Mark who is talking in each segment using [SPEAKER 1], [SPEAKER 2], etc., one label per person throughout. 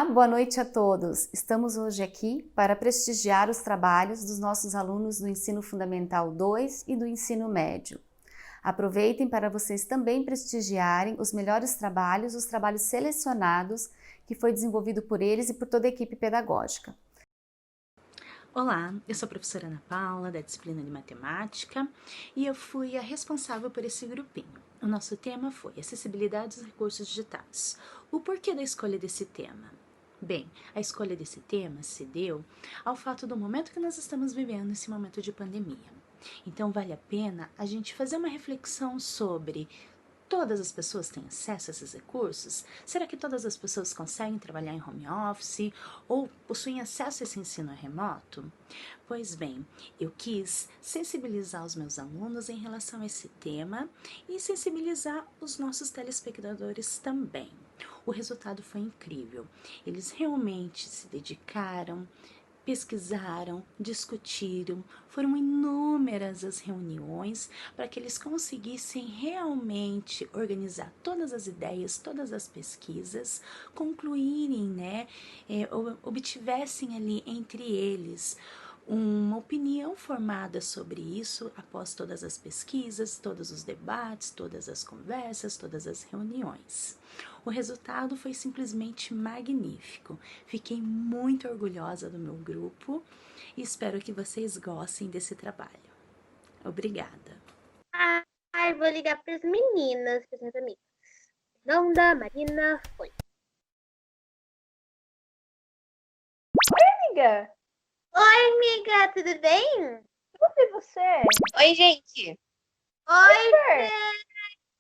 [SPEAKER 1] boa noite a todos. Estamos hoje aqui para prestigiar os trabalhos dos nossos alunos do Ensino Fundamental 2 e do Ensino Médio. Aproveitem para vocês também prestigiarem os melhores trabalhos, os trabalhos selecionados que foi desenvolvido por eles e por toda a equipe pedagógica.
[SPEAKER 2] Olá, eu sou a professora Ana Paula, da disciplina de Matemática, e eu fui a responsável por esse grupinho. O nosso tema foi Acessibilidade dos Recursos Digitais. O porquê da escolha desse tema? Bem, a escolha desse tema se deu ao fato do momento que nós estamos vivendo, esse momento de pandemia. Então, vale a pena a gente fazer uma reflexão sobre: todas as pessoas têm acesso a esses recursos? Será que todas as pessoas conseguem trabalhar em home office ou possuem acesso a esse ensino remoto? Pois bem, eu quis sensibilizar os meus alunos em relação a esse tema e sensibilizar os nossos telespectadores também. O resultado foi incrível. Eles realmente se dedicaram, pesquisaram, discutiram, foram inúmeras as reuniões para que eles conseguissem realmente organizar todas as ideias, todas as pesquisas, concluírem, obtivessem ali entre eles uma opinião formada sobre isso após todas as pesquisas, todos os debates, todas as conversas, todas as reuniões. O resultado foi simplesmente magnífico. Fiquei muito orgulhosa do meu grupo e espero que vocês gostem desse trabalho. Obrigada.
[SPEAKER 3] Ai, vou ligar para as meninas, para as minhas amigas. Não da Marina foi.
[SPEAKER 4] Oi, amiga!
[SPEAKER 3] Oi, amiga, tudo bem?
[SPEAKER 4] Tudo e você?
[SPEAKER 5] Oi, gente!
[SPEAKER 3] Oi,
[SPEAKER 4] Fer!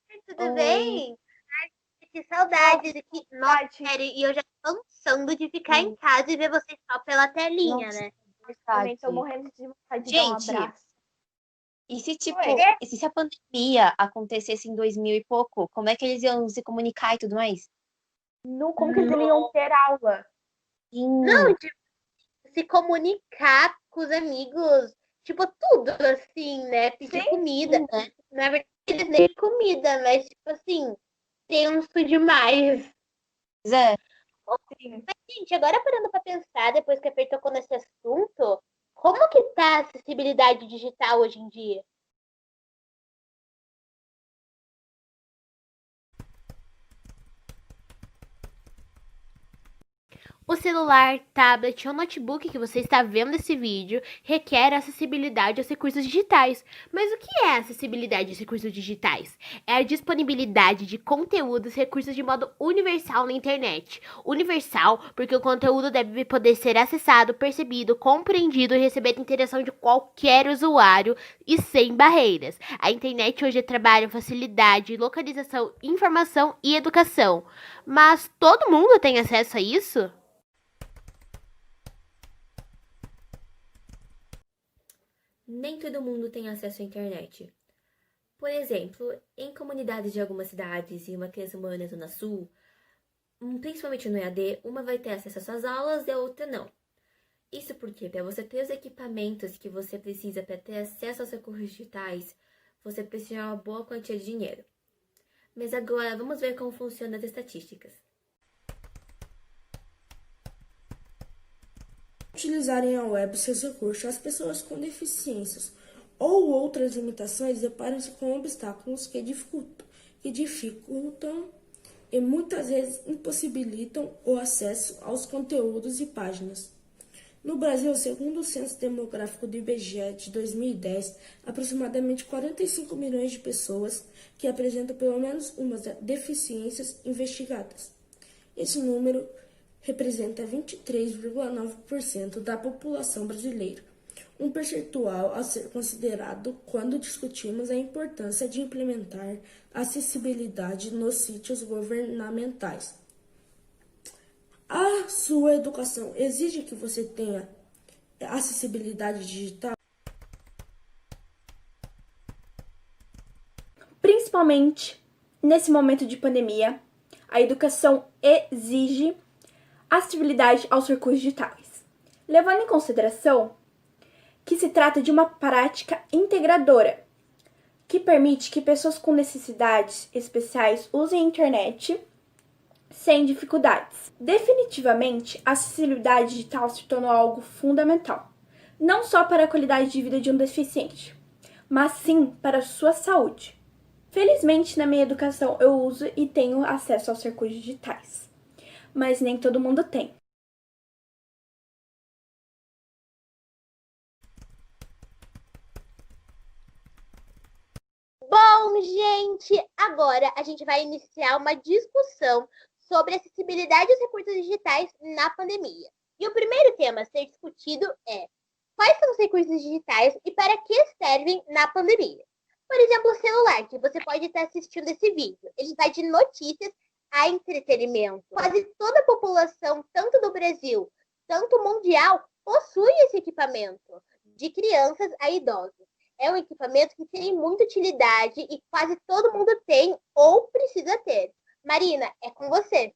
[SPEAKER 3] Fer, tudo
[SPEAKER 5] Oi.
[SPEAKER 3] bem? Ai, que saudade daqui. Nossa, sério, e eu já tô cansando de ficar em casa e ver vocês só pela telinha,
[SPEAKER 5] Nossa,
[SPEAKER 3] né?
[SPEAKER 4] Também tô
[SPEAKER 5] verdade.
[SPEAKER 4] morrendo de vontade de dar um
[SPEAKER 5] Gente,
[SPEAKER 4] abraço.
[SPEAKER 5] E se, tipo,
[SPEAKER 4] Oi.
[SPEAKER 5] e se a pandemia acontecesse em 2000 e pouco, como é que eles iam se comunicar e tudo mais?
[SPEAKER 4] Como que eles iam ter aula?
[SPEAKER 3] Não, tipo, se comunicar com os amigos, tipo, tudo assim, né? Pedir
[SPEAKER 4] Sim,
[SPEAKER 3] comida.
[SPEAKER 5] né?
[SPEAKER 3] Na verdade, eles nem comida, mas, tipo assim, tenso demais.
[SPEAKER 5] Pois é.
[SPEAKER 4] Sim.
[SPEAKER 3] Mas, gente, agora parando pra pensar, depois que a Fer tocou nesse assunto, como que tá a acessibilidade digital hoje em dia?
[SPEAKER 6] O celular, tablet ou notebook que você está vendo esse vídeo requer acessibilidade aos recursos digitais. Mas o que é acessibilidade aos recursos digitais? É a disponibilidade de conteúdos e recursos de modo universal na internet. Universal porque o conteúdo deve poder ser acessado, percebido, compreendido e receber interação de qualquer usuário e sem barreiras. A internet hoje trabalha facilidade, localização, informação e educação. Mas todo mundo tem acesso a isso?
[SPEAKER 7] Nem todo mundo tem acesso à internet. Por exemplo, em comunidades de algumas cidades e uma criança morando na Zona Sul, principalmente no EAD, uma vai ter acesso às suas aulas e a outra não. Isso porque, para você ter os equipamentos que você precisa para ter acesso aos recursos digitais, você precisa de uma boa quantia de dinheiro. Mas agora vamos ver como funcionam as estatísticas.
[SPEAKER 8] Utilizarem a web e seus recursos, as pessoas com deficiências ou outras limitações deparam-se com obstáculos que dificultam e muitas vezes impossibilitam o acesso aos conteúdos e páginas. No Brasil, segundo o Censo Demográfico do IBGE de 2010, aproximadamente 45 milhões de pessoas que apresentam pelo menos uma das deficiências investigadas. Esse número representa 23,9% da população brasileira, um percentual a ser considerado quando discutimos a importância de implementar acessibilidade nos sítios governamentais. A sua educação exige que você tenha acessibilidade digital?
[SPEAKER 4] Principalmente nesse momento de pandemia, a educação exige acessibilidade aos recursos digitais, levando em consideração que se trata de uma prática integradora, que permite que pessoas com necessidades especiais usem a internet sem dificuldades. Definitivamente, a acessibilidade digital se tornou algo fundamental, não só para a qualidade de vida de um deficiente, mas sim para a sua saúde. Felizmente, na minha educação, eu uso e tenho acesso aos recursos digitais, mas nem todo mundo tem.
[SPEAKER 3] Bom, gente, agora a gente vai iniciar uma discussão sobre acessibilidade aos recursos digitais na pandemia. E o primeiro tema a ser discutido é: quais são os recursos digitais e para que servem na pandemia? Por exemplo, o celular, que você pode estar assistindo esse vídeo. Ele vai de notícias a entretenimento. Quase toda a população, tanto do Brasil, tanto mundial, possui esse equipamento, de crianças a idosos. É um equipamento que tem muita utilidade e quase todo mundo tem ou precisa ter. Marina, é com você.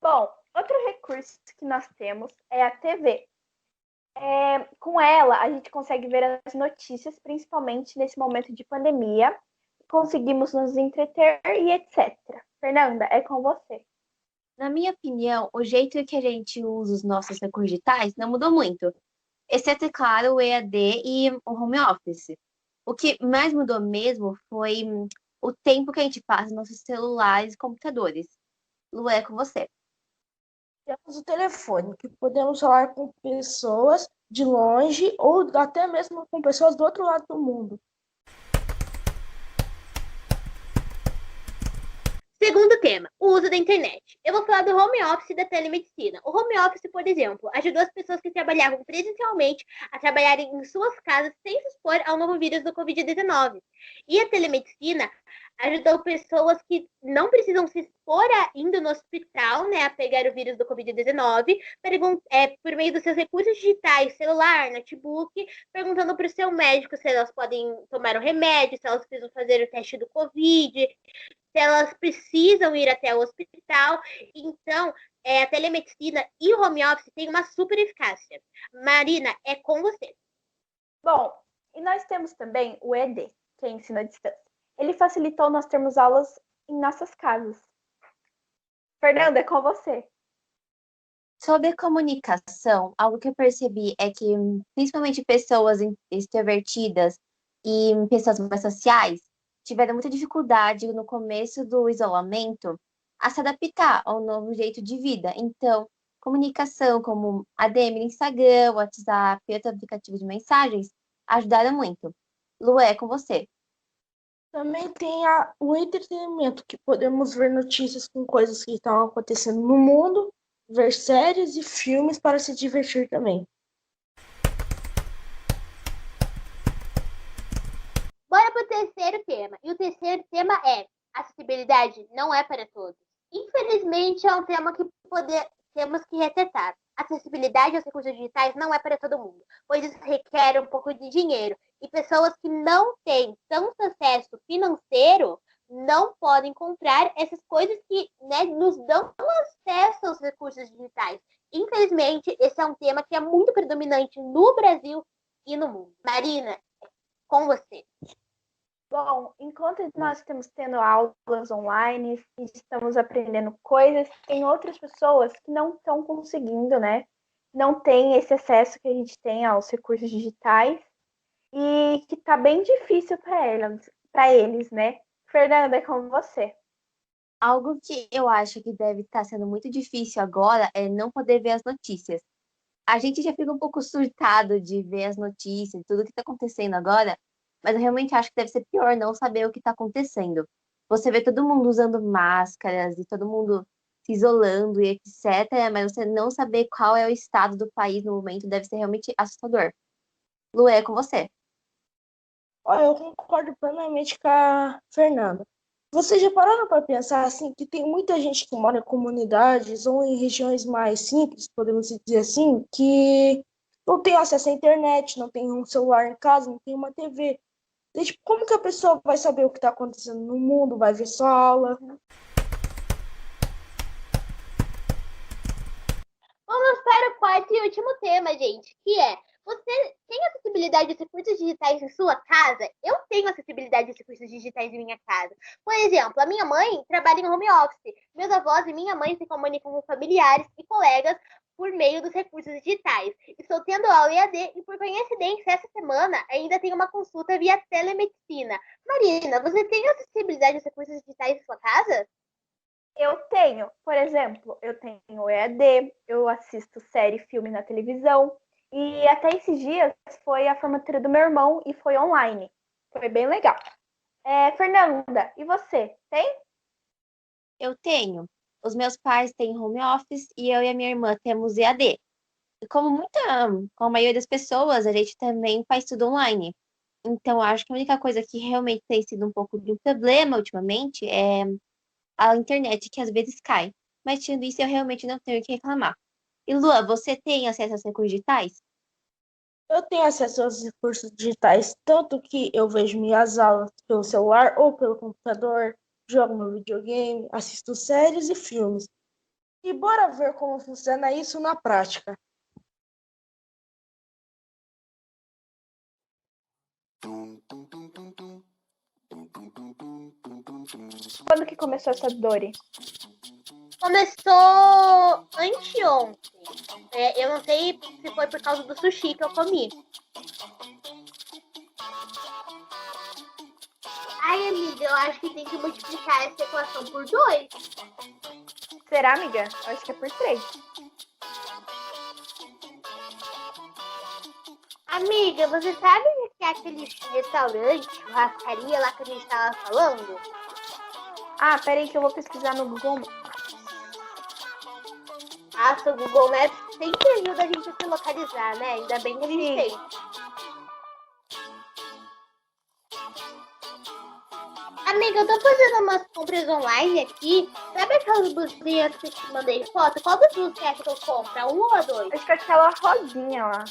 [SPEAKER 4] Bom, outro recurso que nós temos é a TV. Com ela, a gente consegue ver as notícias, principalmente nesse momento de pandemia. Conseguimos nos entreter e etc. Fernanda, é com você.
[SPEAKER 5] Na minha opinião, o jeito que a gente usa os nossos recursos digitais não mudou muito, exceto, é claro, o EAD e o home office. O que mais mudou mesmo foi o tempo que a gente passa nos nossos celulares e computadores. Lu, é com você.
[SPEAKER 8] Temos o telefone, que podemos falar com pessoas de longe ou até mesmo com pessoas do outro lado do mundo.
[SPEAKER 3] Segundo tema, o uso da internet. Eu vou falar do home office e da telemedicina. O home office, por exemplo, ajudou as pessoas que trabalhavam presencialmente a trabalharem em suas casas sem se expor ao novo vírus do Covid-19. E a telemedicina ajudou pessoas que não precisam se expor ainda no hospital, né, a pegar o vírus do Covid-19, por meio dos seus recursos digitais, celular, notebook, perguntando para o seu médico se elas podem tomar o remédio, se elas precisam fazer o teste do Covid, se elas precisam ir até o hospital. Então, a telemedicina e o home office têm uma super eficácia. Marina, é com você.
[SPEAKER 4] Bom, e nós temos também o EAD, que é ensino à distância. Ele facilitou nós termos aulas em nossas casas. Fernanda, é com você.
[SPEAKER 5] Sobre comunicação, algo que eu percebi é que, principalmente pessoas extrovertidas e pessoas mais sociais, tiveram muita dificuldade no começo do isolamento a se adaptar ao novo jeito de vida. Então, comunicação como ADM no Instagram, WhatsApp e outros aplicativos de mensagens ajudaram muito. Lu, é com você.
[SPEAKER 8] Também tem o entretenimento, que podemos ver notícias com coisas que estão acontecendo no mundo, ver séries e filmes para se divertir também.
[SPEAKER 3] Bora para o terceiro tema. E o terceiro tema é: acessibilidade não é para todos. Infelizmente, é um tema que temos que resetar. Acessibilidade aos recursos digitais não é para todo mundo, pois isso requer um pouco de dinheiro. E pessoas que não têm tanto acesso financeiro não podem comprar essas coisas que, né, nos dão acesso aos recursos digitais. Infelizmente, esse é um tema que é muito predominante no Brasil e no mundo. Marina, com você.
[SPEAKER 4] Bom, enquanto nós estamos tendo aulas online e estamos aprendendo coisas, tem outras pessoas que não estão conseguindo, né? Não tem esse acesso que a gente tem aos recursos digitais e que tá bem difícil para eles, né? Fernanda, é com você.
[SPEAKER 5] Algo que eu acho que deve estar sendo muito difícil agora é não poder ver as notícias. A gente já fica um pouco surtado de ver as notícias, tudo que está acontecendo agora, mas eu realmente acho que deve ser pior não saber o que está acontecendo. Você vê todo mundo usando máscaras e todo mundo se isolando e etc., mas você não saber qual é o estado do país no momento deve ser realmente assustador. Lu, é com você.
[SPEAKER 8] Olha, eu concordo plenamente com a Fernanda. Vocês já pararam para pensar assim que tem muita gente que mora em comunidades ou em regiões mais simples, podemos dizer assim, que não tem acesso à internet, não tem um celular em casa, não tem uma TV. E, tipo, como que a pessoa vai saber o que está acontecendo no mundo, vai ver sua aula?
[SPEAKER 3] Vamos para o quarto e último tema, gente, que é: Você tem acessibilidade a recursos digitais em sua casa? Eu tenho acessibilidade a recursos digitais em minha casa. Por exemplo, a minha mãe trabalha em home office. Meus avós e minha mãe se comunicam com familiares e colegas por meio dos recursos digitais. Estou tendo aula EAD e, por coincidência, essa semana ainda tenho uma consulta via telemedicina. Marina, você tem acessibilidade a recursos digitais em sua casa?
[SPEAKER 4] Eu tenho, por exemplo, eu tenho EAD, eu assisto série e filme na televisão. E até esses dias foi a formatura do meu irmão e foi online. Foi bem legal. Fernanda, e você? Tem?
[SPEAKER 5] Eu tenho. Os meus pais têm home office e eu e a minha irmã temos EAD. E como a maioria das pessoas, a gente também faz tudo online. Então, eu acho que a única coisa que realmente tem sido um pouco de um problema ultimamente é a internet, que às vezes cai. Mas, tirando isso, eu realmente não tenho o que reclamar. E, Lua, você tem acesso aos recursos digitais?
[SPEAKER 8] Eu tenho acesso aos recursos digitais, tanto que eu vejo minhas aulas pelo celular ou pelo computador, jogo meu videogame, assisto séries e filmes. E bora ver como funciona isso na prática.
[SPEAKER 4] Quando que começou essa Dori?
[SPEAKER 3] Começou anteontem. Eu não sei se foi por causa do sushi que eu comi. Ai, amiga, eu acho que tem que multiplicar essa equação por 2.
[SPEAKER 4] Será, amiga? Eu acho que é por 3.
[SPEAKER 3] Amiga, você sabe que é aquele restaurante, churrascaria lá que a gente tava falando?
[SPEAKER 4] Ah, peraí que eu vou pesquisar no Google.
[SPEAKER 3] Nossa, o Google Maps sempre ajuda a gente a se localizar, né? Ainda bem que a gente tem. Amiga, eu tô fazendo umas compras online aqui. Sabe aquelas blusinhas que eu te mandei foto? Qual das duas você acha que eu compro? A 1 ou a 2?
[SPEAKER 4] Acho que é aquela rosinha lá.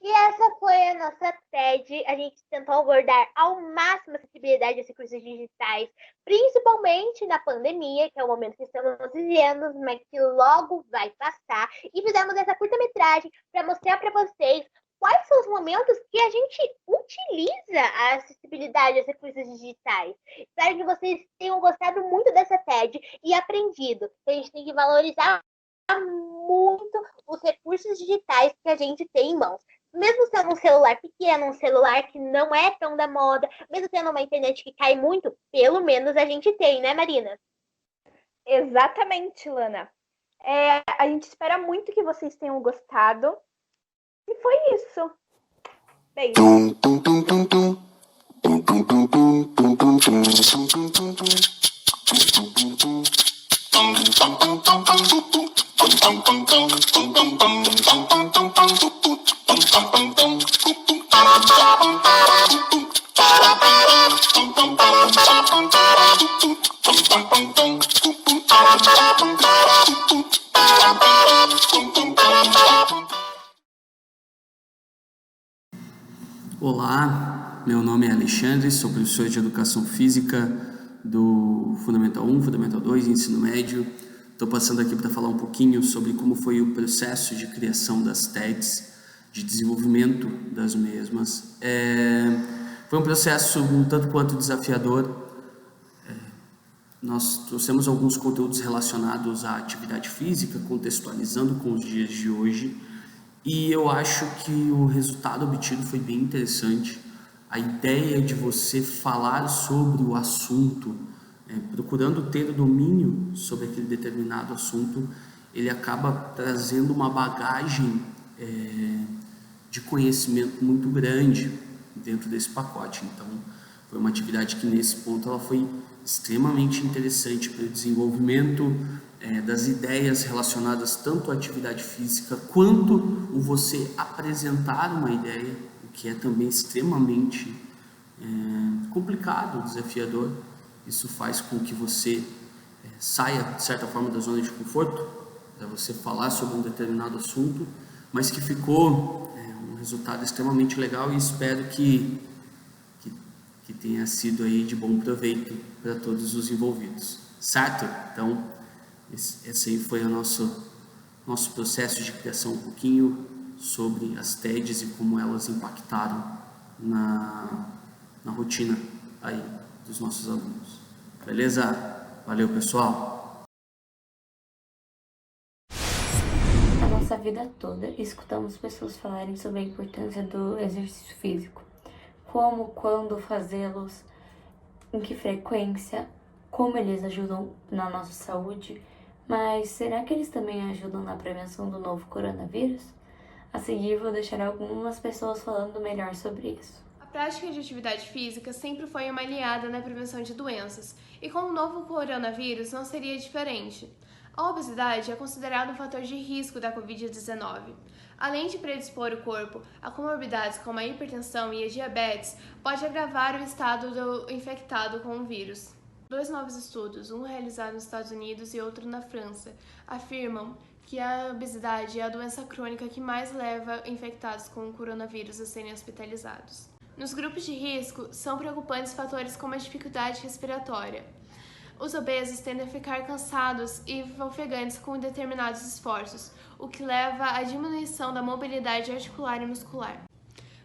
[SPEAKER 3] E essa foi a nossa TED. A gente tentou abordar ao máximo a acessibilidade a recursos digitais, principalmente na pandemia, que é o momento que estamos vivendo, mas que logo vai passar. E fizemos essa curta-metragem para mostrar para vocês quais são os momentos que a gente utiliza a acessibilidade a recursos digitais. Espero que vocês tenham gostado muito dessa TED e aprendido que a gente tem que valorizar muito os recursos digitais que a gente tem em mãos. Mesmo sendo um celular pequeno, um celular que não é tão da moda, mesmo tendo uma internet que cai muito, pelo menos a gente tem, né, Marina?
[SPEAKER 4] Exatamente, Lana. A gente espera muito que vocês tenham gostado. E foi isso. Beijo.
[SPEAKER 9] Olá, meu nome é Alexandre, sou professor de Educação Física do Fundamental 1, Fundamental 2 e Ensino Médio. Estou passando aqui para falar um pouquinho sobre como foi o processo de criação das TEDs, de desenvolvimento das mesmas. Foi um processo um tanto quanto desafiador. Nós trouxemos alguns conteúdos relacionados à atividade física, contextualizando com os dias de hoje. E eu acho que o resultado obtido foi bem interessante. A ideia de você falar sobre o assunto, procurando ter o domínio sobre aquele determinado assunto, ele acaba trazendo uma bagagem de conhecimento muito grande dentro desse pacote. Então, foi uma atividade que, nesse ponto, ela foi extremamente interessante para o desenvolvimento das ideias relacionadas tanto à atividade física quanto o você apresentar uma ideia, o que é também extremamente complicado, desafiador. Isso faz com que você saia, de certa forma, da zona de conforto, para você falar sobre um determinado assunto, mas que ficou um resultado extremamente legal e espero que tenha sido aí de bom proveito para todos os envolvidos, certo? Então, esse aí foi o nosso processo de criação um pouquinho sobre as TEDs e como elas impactaram na rotina aí dos nossos alunos. Beleza? Valeu, pessoal!
[SPEAKER 10] A nossa vida toda escutamos pessoas falarem sobre a importância do exercício físico. Como, quando fazê-los, em que frequência, como eles ajudam na nossa saúde, mas será que eles também ajudam na prevenção do novo coronavírus? A seguir vou deixar algumas pessoas falando melhor sobre isso.
[SPEAKER 11] A prática de atividade física sempre foi uma aliada na prevenção de doenças, e com o novo coronavírus não seria diferente. A obesidade é considerada um fator de risco da Covid-19. Além de predispor o corpo a comorbidades como a hipertensão e a diabetes, pode agravar o estado do infectado com o vírus. 2 novos estudos, um realizado nos Estados Unidos e outro na França, afirmam que a obesidade é a doença crônica que mais leva infectados com o coronavírus a serem hospitalizados. Nos grupos de risco, são preocupantes fatores como a dificuldade respiratória. Os obesos tendem a ficar cansados e ofegantes com determinados esforços, o que leva à diminuição da mobilidade articular e muscular.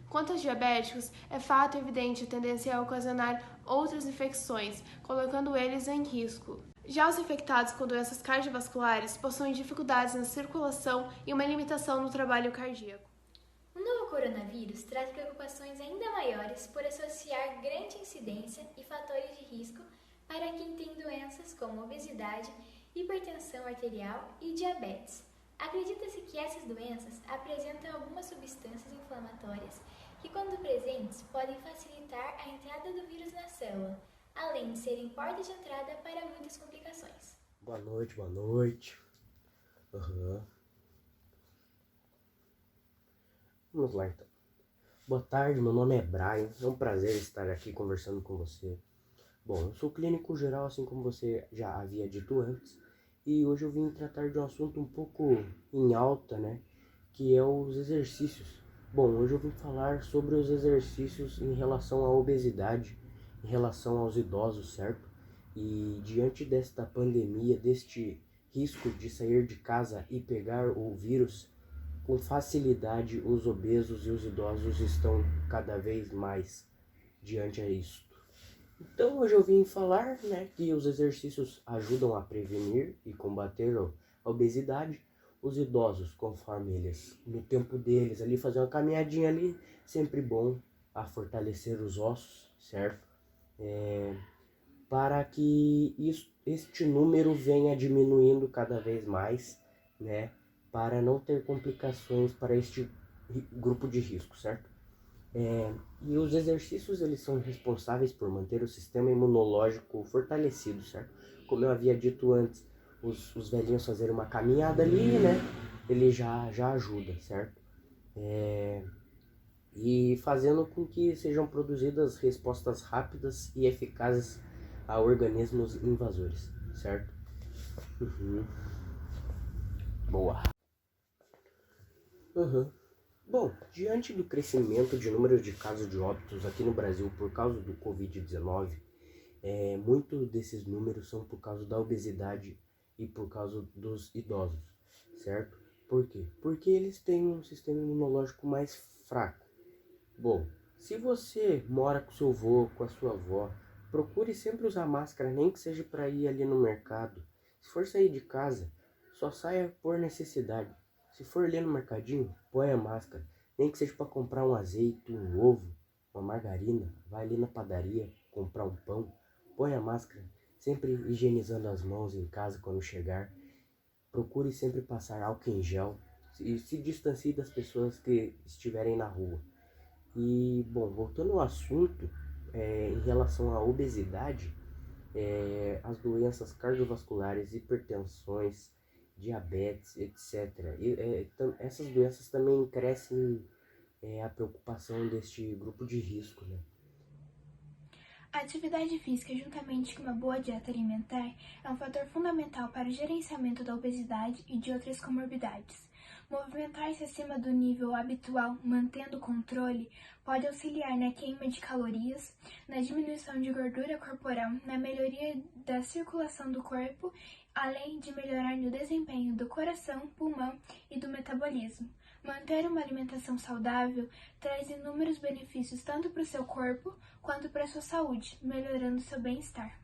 [SPEAKER 11] Quanto aos diabéticos, é fato evidente a tendência a ocasionar outras infecções, colocando eles em risco. Já os infectados com doenças cardiovasculares possuem dificuldades na circulação e uma limitação no trabalho cardíaco.
[SPEAKER 12] O novo coronavírus traz preocupações ainda maiores por associar grande incidência e fatores de risco para quem tem doenças como obesidade, hipertensão arterial e diabetes. Acredita-se que essas doenças apresentam algumas substâncias inflamatórias que, quando presentes, podem facilitar a entrada do vírus na célula, além de serem porta de entrada para muitas complicações.
[SPEAKER 13] Boa noite. Vamos lá então. Boa tarde, meu nome é Brian, é um prazer estar aqui conversando com você. Bom, eu sou clínico geral, assim como você já havia dito antes, e hoje eu vim tratar de um assunto um pouco em alta, né, que é os exercícios. Bom, hoje eu vim falar sobre os exercícios em relação à obesidade, em relação aos idosos, certo? E diante desta pandemia, deste risco de sair de casa e pegar o vírus, com facilidade os obesos e os idosos estão cada vez mais diante a isso. Então hoje eu vim falar, né, que os exercícios ajudam a prevenir e combater a obesidade. Os idosos, conforme eles, no tempo deles, ali fazer uma caminhadinha ali, sempre bom a fortalecer os ossos, certo? Para que este número venha diminuindo cada vez mais, né, para não ter complicações para este grupo de risco, certo? E os exercícios, eles são responsáveis por manter o sistema imunológico fortalecido, certo? Como eu havia dito antes, os velhinhos fazerem uma caminhada ali, né? Ele já ajuda, certo? E fazendo com que sejam produzidas respostas rápidas e eficazes a organismos invasores, certo? Boa. Bom, diante do crescimento de número de casos de óbitos aqui no Brasil por causa do Covid-19, muitos desses números são por causa da obesidade e por causa dos idosos, certo? Por quê? Porque eles têm um sistema imunológico mais fraco. Bom, se você mora com seu avô, com a sua avó, procure sempre usar máscara, nem que seja para ir ali no mercado. Se for sair de casa, só saia por necessidade. Se for ali no mercadinho, põe a máscara. Nem que seja para comprar um azeite, um ovo, uma margarina. Vai ali na padaria comprar um pão. Põe a máscara. Sempre higienizando as mãos em casa quando chegar. Procure sempre passar álcool em gel. E se distancie das pessoas que estiverem na rua. E, bom, voltando ao assunto, em relação à obesidade, as doenças cardiovasculares, hipertensões, diabetes, etc. Essas doenças também crescem a preocupação deste grupo de risco, né?
[SPEAKER 14] A atividade física, juntamente com uma boa dieta alimentar, é um fator fundamental para o gerenciamento da obesidade e de outras comorbidades. Movimentar-se acima do nível habitual, mantendo o controle, pode auxiliar na queima de calorias, na diminuição de gordura corporal, na melhoria da circulação do corpo, além de melhorar no desempenho do coração, pulmão e do metabolismo. Manter uma alimentação saudável traz inúmeros benefícios tanto para o seu corpo quanto para a sua saúde, melhorando seu bem-estar.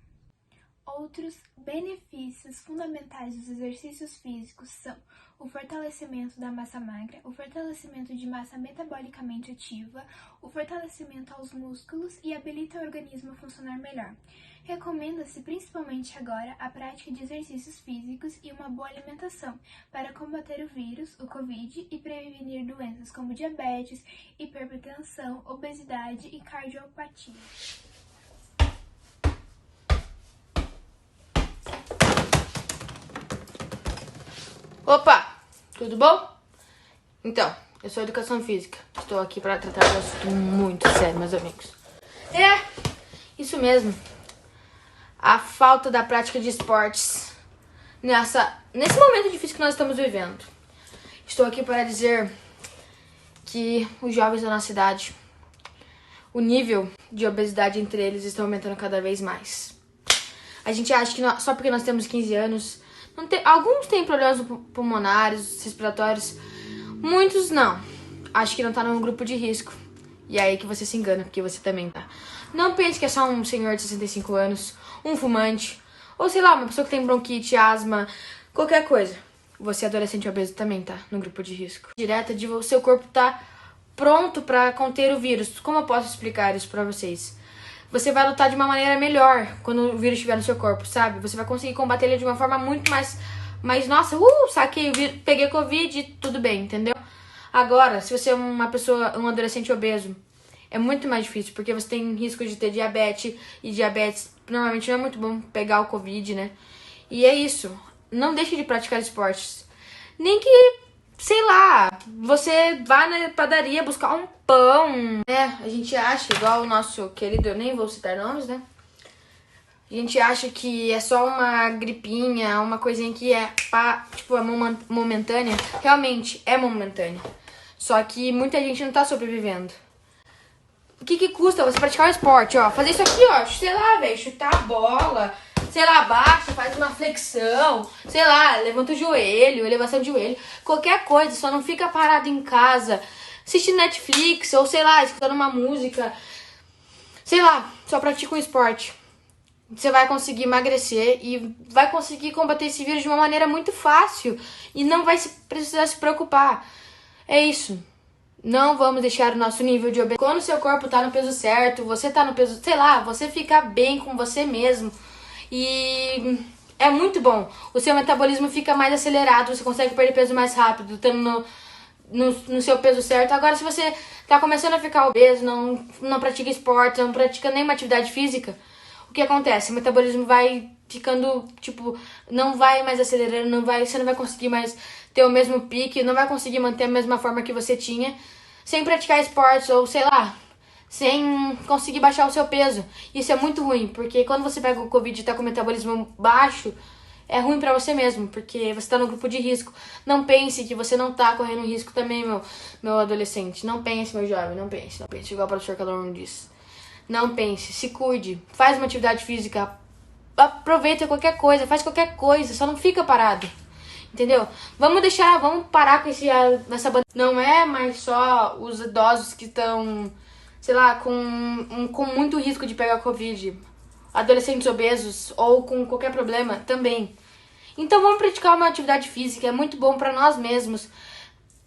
[SPEAKER 14] Outros benefícios fundamentais dos exercícios físicos são o fortalecimento da massa magra, o fortalecimento de massa metabolicamente ativa, o fortalecimento aos músculos e habilita o organismo a funcionar melhor. Recomenda-se, principalmente agora, a prática de exercícios físicos e uma boa alimentação para combater o vírus, o Covid, e prevenir doenças como diabetes, hipertensão, obesidade e cardiopatia.
[SPEAKER 15] Opa, tudo bom? Então, eu sou Educação Física. Estou aqui para tratar de um assunto muito sério, meus amigos. Isso mesmo. A falta da prática de esportes nesse momento difícil que nós estamos vivendo. Estou aqui para dizer que os jovens da nossa cidade, o nível de obesidade entre eles está aumentando cada vez mais. A gente acha que só porque nós temos 15 anos... Alguns têm problemas pulmonares, respiratórios, muitos não. Acho que não tá num grupo de risco. E é aí que você se engana, porque você também tá. Não pense que é só um senhor de 65 anos, um fumante, ou sei lá, uma pessoa que tem bronquite, asma, qualquer coisa. Você, adolescente obeso, também tá no grupo de risco. Direta de o seu corpo tá pronto pra conter o vírus. Como eu posso explicar isso pra vocês? Você vai lutar de uma maneira melhor quando o vírus estiver no seu corpo, sabe? Você vai conseguir combater ele de uma forma muito mais nossa, saquei o vírus, peguei Covid, tudo bem, entendeu? Agora, se você é uma pessoa, um adolescente obeso, é muito mais difícil, porque você tem risco de ter diabetes, e diabetes normalmente não é muito bom pegar o Covid, né? E é isso, não deixe de praticar esportes. Nem que, sei lá, você vá na padaria buscar um pão, né? A gente acha, igual o nosso querido, eu nem vou citar nomes, né? A gente acha que é só uma gripinha, uma coisinha que é momentânea. Realmente é momentânea. Só que muita gente não tá sobrevivendo. O que custa você praticar um esporte, ó? Fazer isso aqui, ó, sei lá, velho, chutar a bola, sei lá, abaixa, faz uma flexão, sei lá, levanta o joelho, elevação de joelho, qualquer coisa, só não fica parado em casa, assistindo Netflix, ou sei lá, escutando uma música, sei lá, só pratica um esporte. Você vai conseguir emagrecer e vai conseguir combater esse vírus de uma maneira muito fácil e não vai precisar se preocupar. É isso. Não vamos deixar o nosso nível de obesidade. Quando o seu corpo tá no peso certo, você tá no peso, sei lá, você fica bem com você mesmo. E é muito bom. O seu metabolismo fica mais acelerado, você consegue perder peso mais rápido, estando no seu peso certo. Agora, se você tá começando a ficar obeso, não pratica esporte, não pratica nenhuma atividade física, o que acontece? O metabolismo vai ficando, não vai mais acelerando, você não vai conseguir mais ter o mesmo pique, não vai conseguir manter a mesma forma que você tinha, sem praticar esportes ou, sei lá, sem conseguir baixar o seu peso. Isso é muito ruim, porque quando você pega o Covid e tá com o metabolismo baixo, é ruim pra você mesmo, porque você tá no grupo de risco. Não pense que você não tá correndo risco também, meu adolescente. Não pense, meu jovem, não pense, igual o professor Calorno disse. Não pense, se cuide, faz uma atividade física, aproveita qualquer coisa, faz qualquer coisa, só não fica parado, entendeu? Vamos parar com essa banda. Não é mais só os idosos que estão, sei lá, com muito risco de pegar Covid, adolescentes obesos ou com qualquer problema também. Então vamos praticar uma atividade física, é muito bom pra nós mesmos.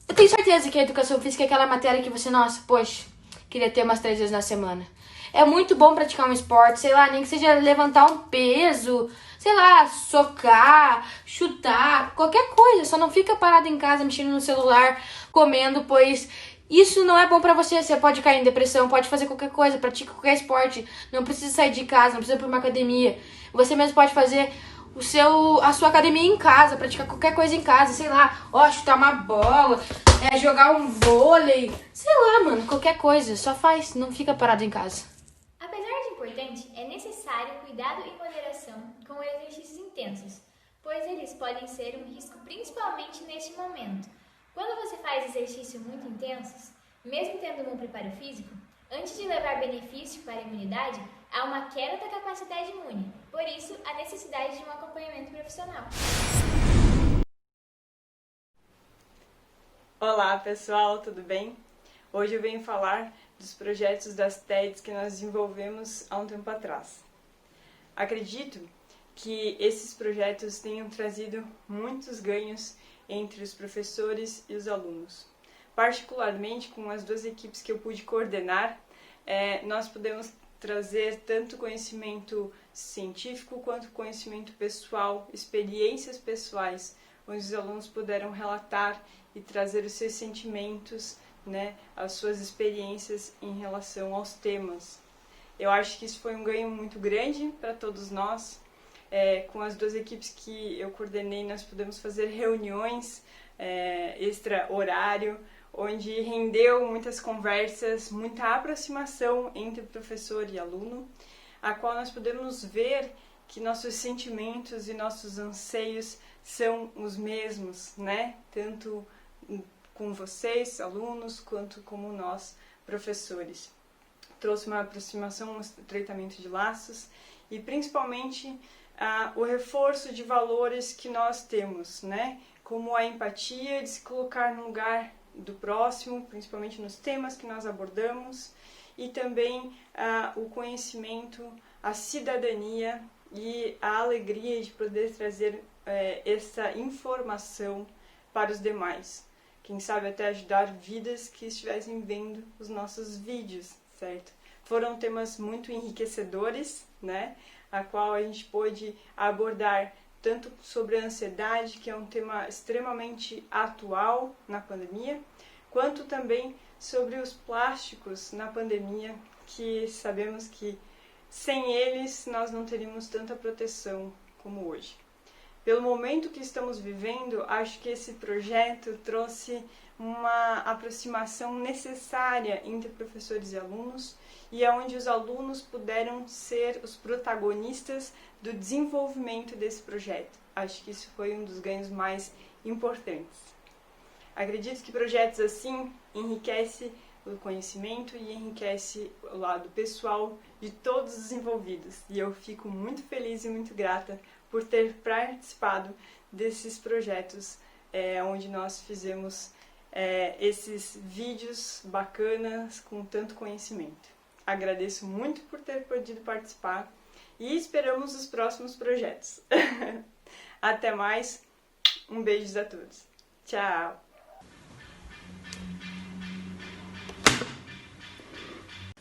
[SPEAKER 15] Eu tenho certeza que a educação física é aquela matéria que você, nossa, poxa, queria ter umas 3 vezes na semana. É muito bom praticar um esporte, sei lá, nem que seja levantar um peso, sei lá, socar, chutar, qualquer coisa. Só não fica parado em casa mexendo no celular, comendo, pois isso não é bom pra você. Você pode cair em depressão, pode fazer qualquer coisa, pratica qualquer esporte. Não precisa sair de casa, não precisa ir pra uma academia. Você mesmo pode fazer a sua academia em casa, praticar qualquer coisa em casa, sei lá, chutar uma bola, jogar um vôlei, sei lá, mano, qualquer coisa. Só faz, não fica parado em casa.
[SPEAKER 12] Apesar de importante, é necessário cuidado e moderação com exercícios intensos, pois eles podem ser um risco principalmente neste momento. Quando você faz exercícios muito intensos, mesmo tendo um bom preparo físico, antes de levar benefício para a imunidade, há uma queda da capacidade imune, por isso a necessidade de um acompanhamento profissional.
[SPEAKER 16] Olá pessoal, tudo bem? Hoje eu venho falar dos projetos das TEDs que nós desenvolvemos há um tempo atrás. Acredito que esses projetos tenham trazido muitos ganhos entre os professores e os alunos. Particularmente com as duas equipes que eu pude coordenar, nós podemos trazer tanto conhecimento científico quanto conhecimento pessoal, experiências pessoais, onde os alunos puderam relatar e trazer os seus sentimentos, as suas experiências em relação aos temas. Eu acho que isso foi um ganho muito grande para todos nós. Com as duas equipes que eu coordenei, nós pudemos fazer reuniões extra-horário, onde rendeu muitas conversas, muita aproximação entre professor e aluno, a qual nós podemos ver que nossos sentimentos e nossos anseios são os mesmos, Tanto com vocês, alunos, quanto como nós, professores. Trouxe uma aproximação, um estreitamento de laços e principalmente o reforço de valores que nós temos, Como a empatia, de se colocar no lugar do próximo, principalmente nos temas que nós abordamos, e também o conhecimento, a cidadania e a alegria de poder trazer essa informação para os demais. Quem sabe até ajudar vidas que estivessem vendo os nossos vídeos, certo? Foram temas muito enriquecedores, A qual a gente pôde abordar tanto sobre a ansiedade, que é um tema extremamente atual na pandemia, quanto também sobre os plásticos na pandemia, que sabemos que sem eles nós não teríamos tanta proteção como hoje. Pelo momento que estamos vivendo, acho que esse projeto trouxe uma aproximação necessária entre professores e alunos, e é onde os alunos puderam ser os protagonistas do desenvolvimento desse projeto. Acho que isso foi um dos ganhos mais importantes. Acredito que projetos assim enriquecem o conhecimento e enriquece o lado pessoal de todos os envolvidos. E eu fico muito feliz e muito grata por ter participado desses projetos onde nós fizemos esses vídeos bacanas com tanto conhecimento. Agradeço muito por ter podido participar e esperamos os próximos projetos. Até mais, um beijo a todos. Tchau!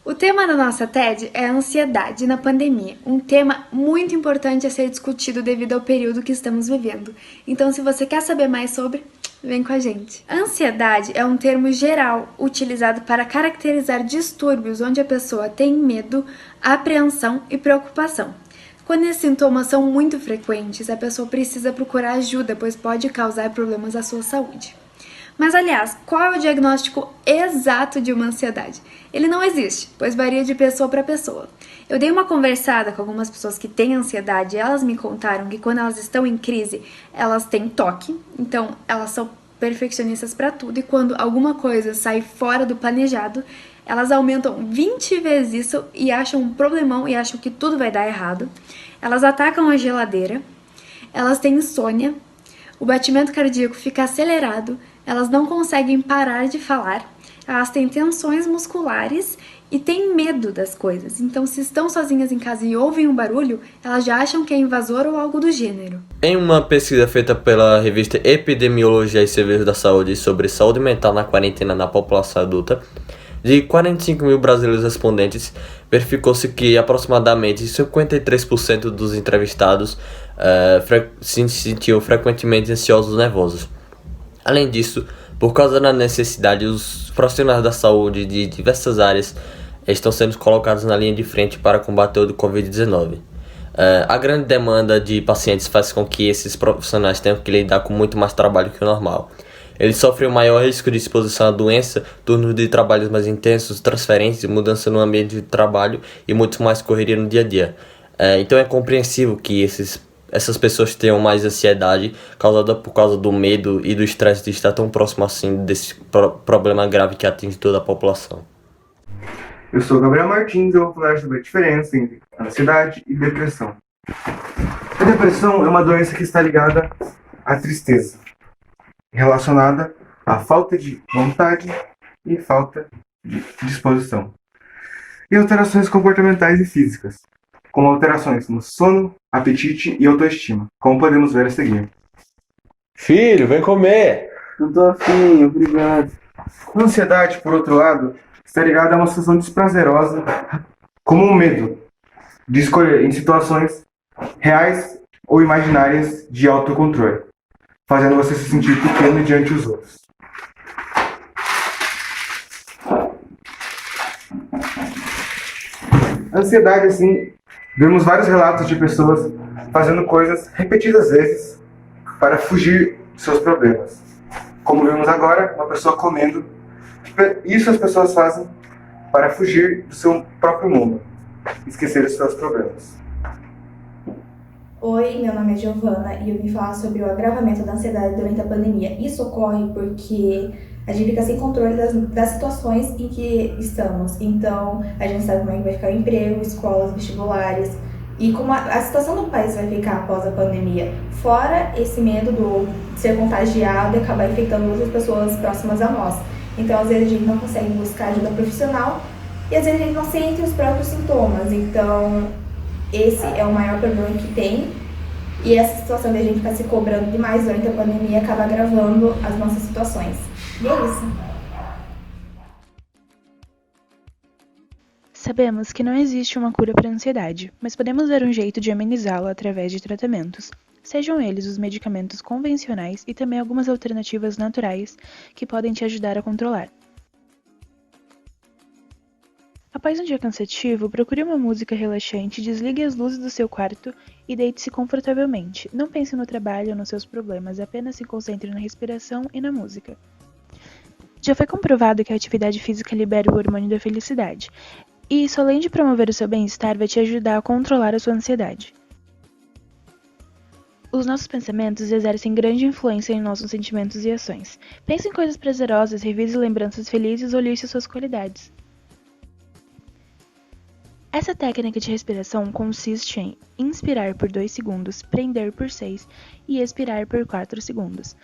[SPEAKER 17] O tema da nossa TED é a ansiedade na pandemia, um tema muito importante a ser discutido devido ao período que estamos vivendo. Então, se você quer saber mais sobre, vem com a gente. A ansiedade é um termo geral utilizado para caracterizar distúrbios onde a pessoa tem medo, apreensão e preocupação. Quando esses sintomas são muito frequentes, a pessoa precisa procurar ajuda, pois pode causar problemas à sua saúde. Mas, aliás, qual é o diagnóstico exato de uma ansiedade? Ele não existe, pois varia de pessoa para pessoa. Eu dei uma conversada com algumas pessoas que têm ansiedade e elas me contaram que quando elas estão em crise, elas têm toque, então elas são perfeccionistas para tudo, e quando alguma coisa sai fora do planejado, elas aumentam 20 vezes isso e acham um problemão e acham que tudo vai dar errado. Elas atacam a geladeira, elas têm insônia, o batimento cardíaco fica acelerado, elas não conseguem parar de falar, elas têm tensões musculares e têm medo das coisas. Então, se estão sozinhas em casa e ouvem um barulho, elas já acham que é invasor ou algo do gênero.
[SPEAKER 18] Em uma pesquisa feita pela revista Epidemiologia e Serviços da Saúde sobre saúde mental na quarentena na população adulta, de 45 mil brasileiros respondentes, verificou-se que aproximadamente 53% dos entrevistados se sentiam frequentemente ansiosos ou nervosos. Além disso, por causa da necessidade, os profissionais da saúde de diversas áreas estão sendo colocados na linha de frente para combater o Covid-19. A grande demanda de pacientes faz com que esses profissionais tenham que lidar com muito mais trabalho que o normal. Eles sofrem o maior risco de exposição à doença, turnos de trabalhos mais intensos, transferências, mudança no ambiente de trabalho e muito mais correria no dia a dia. Então é compreensível que essas pessoas tenham mais ansiedade causada por causa do medo e do estresse de estar tão próximo assim desse problema grave que atinge toda a população.
[SPEAKER 19] Eu sou Gabriel Martins e eu vou falar sobre a diferença entre ansiedade e depressão. A depressão é uma doença que está ligada à tristeza, relacionada a falta de vontade e falta de disposição. E alterações comportamentais e físicas, como alterações no sono, apetite e autoestima, como podemos ver a seguir.
[SPEAKER 18] Filho, vem comer!
[SPEAKER 19] Não tô afim, obrigado. A ansiedade, por outro lado, está ligada a uma sensação desprazerosa, como um medo de escolher em situações reais ou imaginárias de autocontrole, fazendo você se sentir pequeno diante dos outros. A ansiedade, assim, vemos vários relatos de pessoas fazendo coisas repetidas vezes para fugir dos seus problemas. Como vemos agora, uma pessoa comendo. Isso as pessoas fazem para fugir do seu próprio mundo, esquecer os seus problemas.
[SPEAKER 4] Oi, meu nome é Giovana e eu vim falar sobre o agravamento da ansiedade durante a pandemia. Isso ocorre porque a gente fica sem controle das situações em que estamos. Então, a gente sabe como é que vai ficar o emprego, escolas, vestibulares e como a situação do país vai ficar após a pandemia. Fora esse medo de ser contagiado e acabar infectando outras pessoas próximas a nós. Então, às vezes, a gente não consegue buscar ajuda profissional e às vezes a gente não sente os próprios sintomas. Então, esse é o maior problema que tem. E essa situação de a gente ficar se cobrando demais durante a pandemia acaba agravando as nossas situações. E é isso.
[SPEAKER 20] Sabemos que não existe uma cura para a ansiedade, mas podemos dar um jeito de amenizá-la através de tratamentos, sejam eles os medicamentos convencionais e também algumas alternativas naturais que podem te ajudar a controlar. Após um dia cansativo, procure uma música relaxante, desligue as luzes do seu quarto e deite-se confortavelmente. Não pense no trabalho ou nos seus problemas, apenas se concentre na respiração e na música. Já foi comprovado que a atividade física libera o hormônio da felicidade, e isso, além de promover o seu bem-estar, vai te ajudar a controlar a sua ansiedade. Os nossos pensamentos exercem grande influência em nossos sentimentos e ações. Pense em coisas prazerosas, revise lembranças felizes ou liste suas qualidades. Essa técnica de respiração consiste em inspirar por 2 segundos, prender por 6 e expirar por 4 segundos.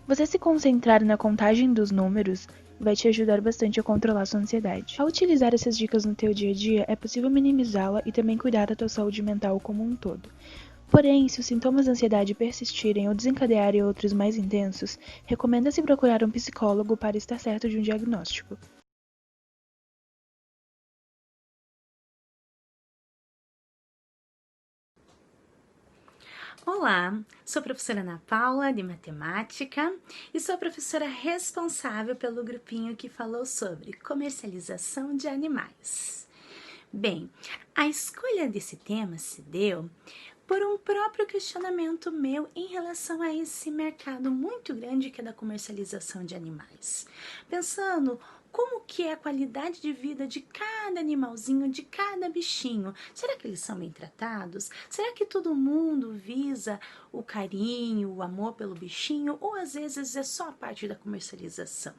[SPEAKER 20] Você se concentrar na contagem dos números vai te ajudar bastante a controlar sua ansiedade. Ao utilizar essas dicas no teu dia a dia, é possível minimizá-la e também cuidar da tua saúde mental como um todo. Porém, se os sintomas da ansiedade persistirem ou desencadearem outros mais intensos, recomenda-se procurar um psicólogo para estar certo de um diagnóstico.
[SPEAKER 2] Olá, sou a professora Ana Paula, de Matemática, e sou a professora responsável pelo grupinho que falou sobre comercialização de animais. Bem, a escolha desse tema se deu por um próprio questionamento meu em relação a esse mercado muito grande que é da comercialização de animais. Pensando como que é a qualidade de vida de cada animalzinho, de cada bichinho. Será que eles são bem tratados? Será que todo mundo visa o carinho, o amor pelo bichinho? Ou às vezes é só a parte da comercialização?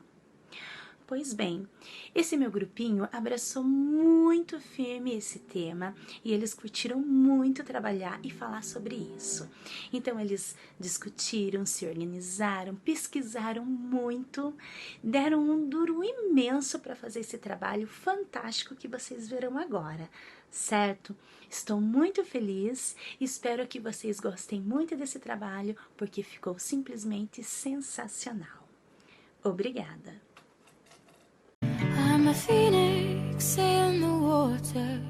[SPEAKER 2] Pois bem, esse meu grupinho abraçou muito firme esse tema e eles curtiram muito trabalhar e falar sobre isso. Então eles discutiram, se organizaram, pesquisaram muito, deram um duro imenso para fazer esse trabalho fantástico que vocês verão agora, certo? Estou muito feliz e espero que vocês gostem muito desse trabalho porque ficou simplesmente sensacional. Obrigada!
[SPEAKER 21] I'm a phoenix in the water,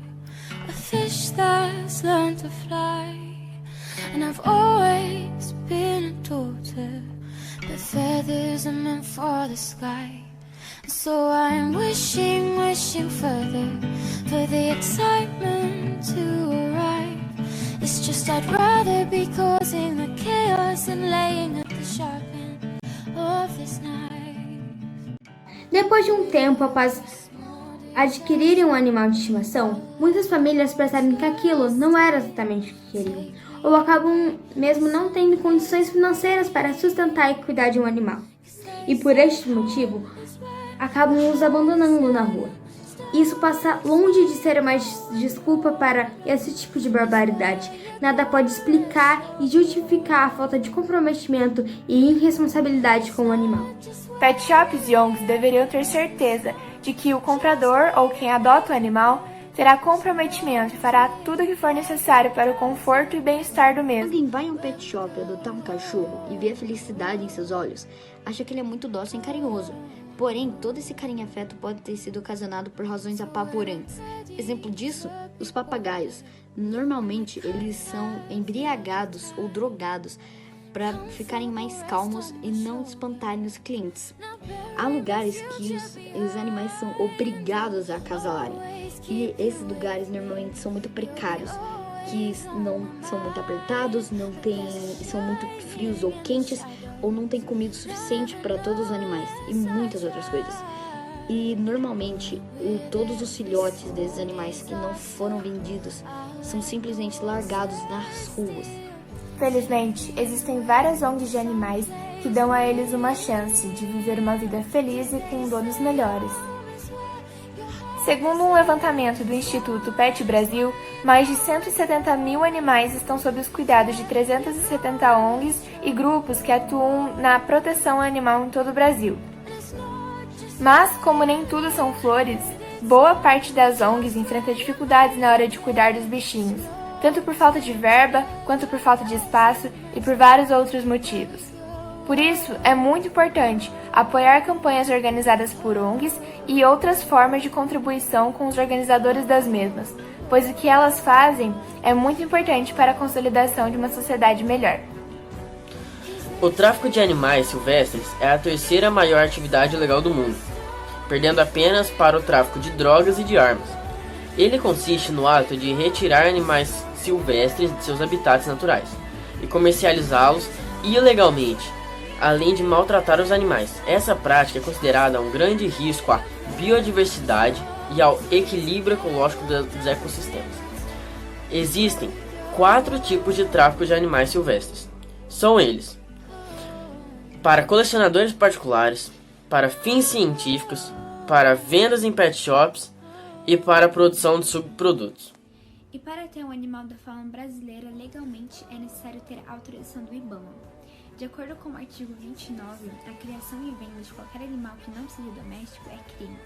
[SPEAKER 21] a fish that's learned to fly. And I've always been a daughter, but feathers are meant for the sky. So I'm wishing further, for the excitement to arrive. It's just I'd rather be causing the chaos than laying at the sharp end of this knife.
[SPEAKER 22] Depois de um tempo após adquirirem um animal de estimação, muitas famílias percebem que aquilo não era exatamente o que queriam, ou acabam mesmo não tendo condições financeiras para sustentar e cuidar de um animal. E por este motivo, acabam os abandonando na rua. Isso passa longe de ser uma desculpa para esse tipo de barbaridade. Nada pode explicar e justificar a falta de comprometimento e irresponsabilidade com o animal.
[SPEAKER 17] Pet shops e ONGs deveriam ter certeza de que o comprador ou quem adota o animal terá comprometimento e fará tudo o que for necessário para o conforto e bem-estar do mesmo.
[SPEAKER 1] Alguém vai a um pet shop adotar um cachorro e vê a felicidade em seus olhos, acha que ele é muito dócil e carinhoso. Porém, todo esse carinho e afeto pode ter sido ocasionado por razões apavorantes. Exemplo disso, os papagaios. Normalmente, eles são embriagados ou drogados para ficarem mais calmos e não espantarem os clientes. Há lugares que os animais são obrigados a acasalarem. E esses lugares normalmente são muito precários, que não são muito apertados, são muito frios ou quentes, ou não tem comida suficiente para todos os animais e muitas outras coisas. E normalmente todos os filhotes desses animais que não foram vendidos são simplesmente largados nas ruas.
[SPEAKER 17] Felizmente, existem várias ONGs de animais que dão a eles uma chance de viver uma vida feliz e com donos melhores. Segundo um levantamento do Instituto Pet Brasil, mais de 170 mil animais estão sob os cuidados de 370 ONGs e grupos que atuam na proteção animal em todo o Brasil. Mas, como nem tudo são flores, boa parte das ONGs enfrenta dificuldades na hora de cuidar dos bichinhos, tanto por falta de verba, quanto por falta de espaço e por vários outros motivos. Por isso, é muito importante apoiar campanhas organizadas por ONGs e outras formas de contribuição com os organizadores das mesmas, pois o que elas fazem é muito importante para a consolidação de uma sociedade melhor.
[SPEAKER 6] O tráfico de animais silvestres é a terceira maior atividade ilegal do mundo, perdendo apenas para o tráfico de drogas e de armas. Ele consiste no ato de retirar animais silvestres de seus habitats naturais e comercializá-los ilegalmente, além de maltratar os animais. Essa prática é considerada um grande risco à biodiversidade e ao equilíbrio ecológico dos ecossistemas. Existem 4 tipos de tráfico de animais silvestres. São eles: para colecionadores particulares, para fins científicos, para vendas em pet shops e para a produção de subprodutos.
[SPEAKER 12] E para ter um animal da fauna brasileira legalmente é necessário ter a autorização do IBAMA. De acordo com o artigo 29, a criação e venda de qualquer animal que não seja doméstico é crime.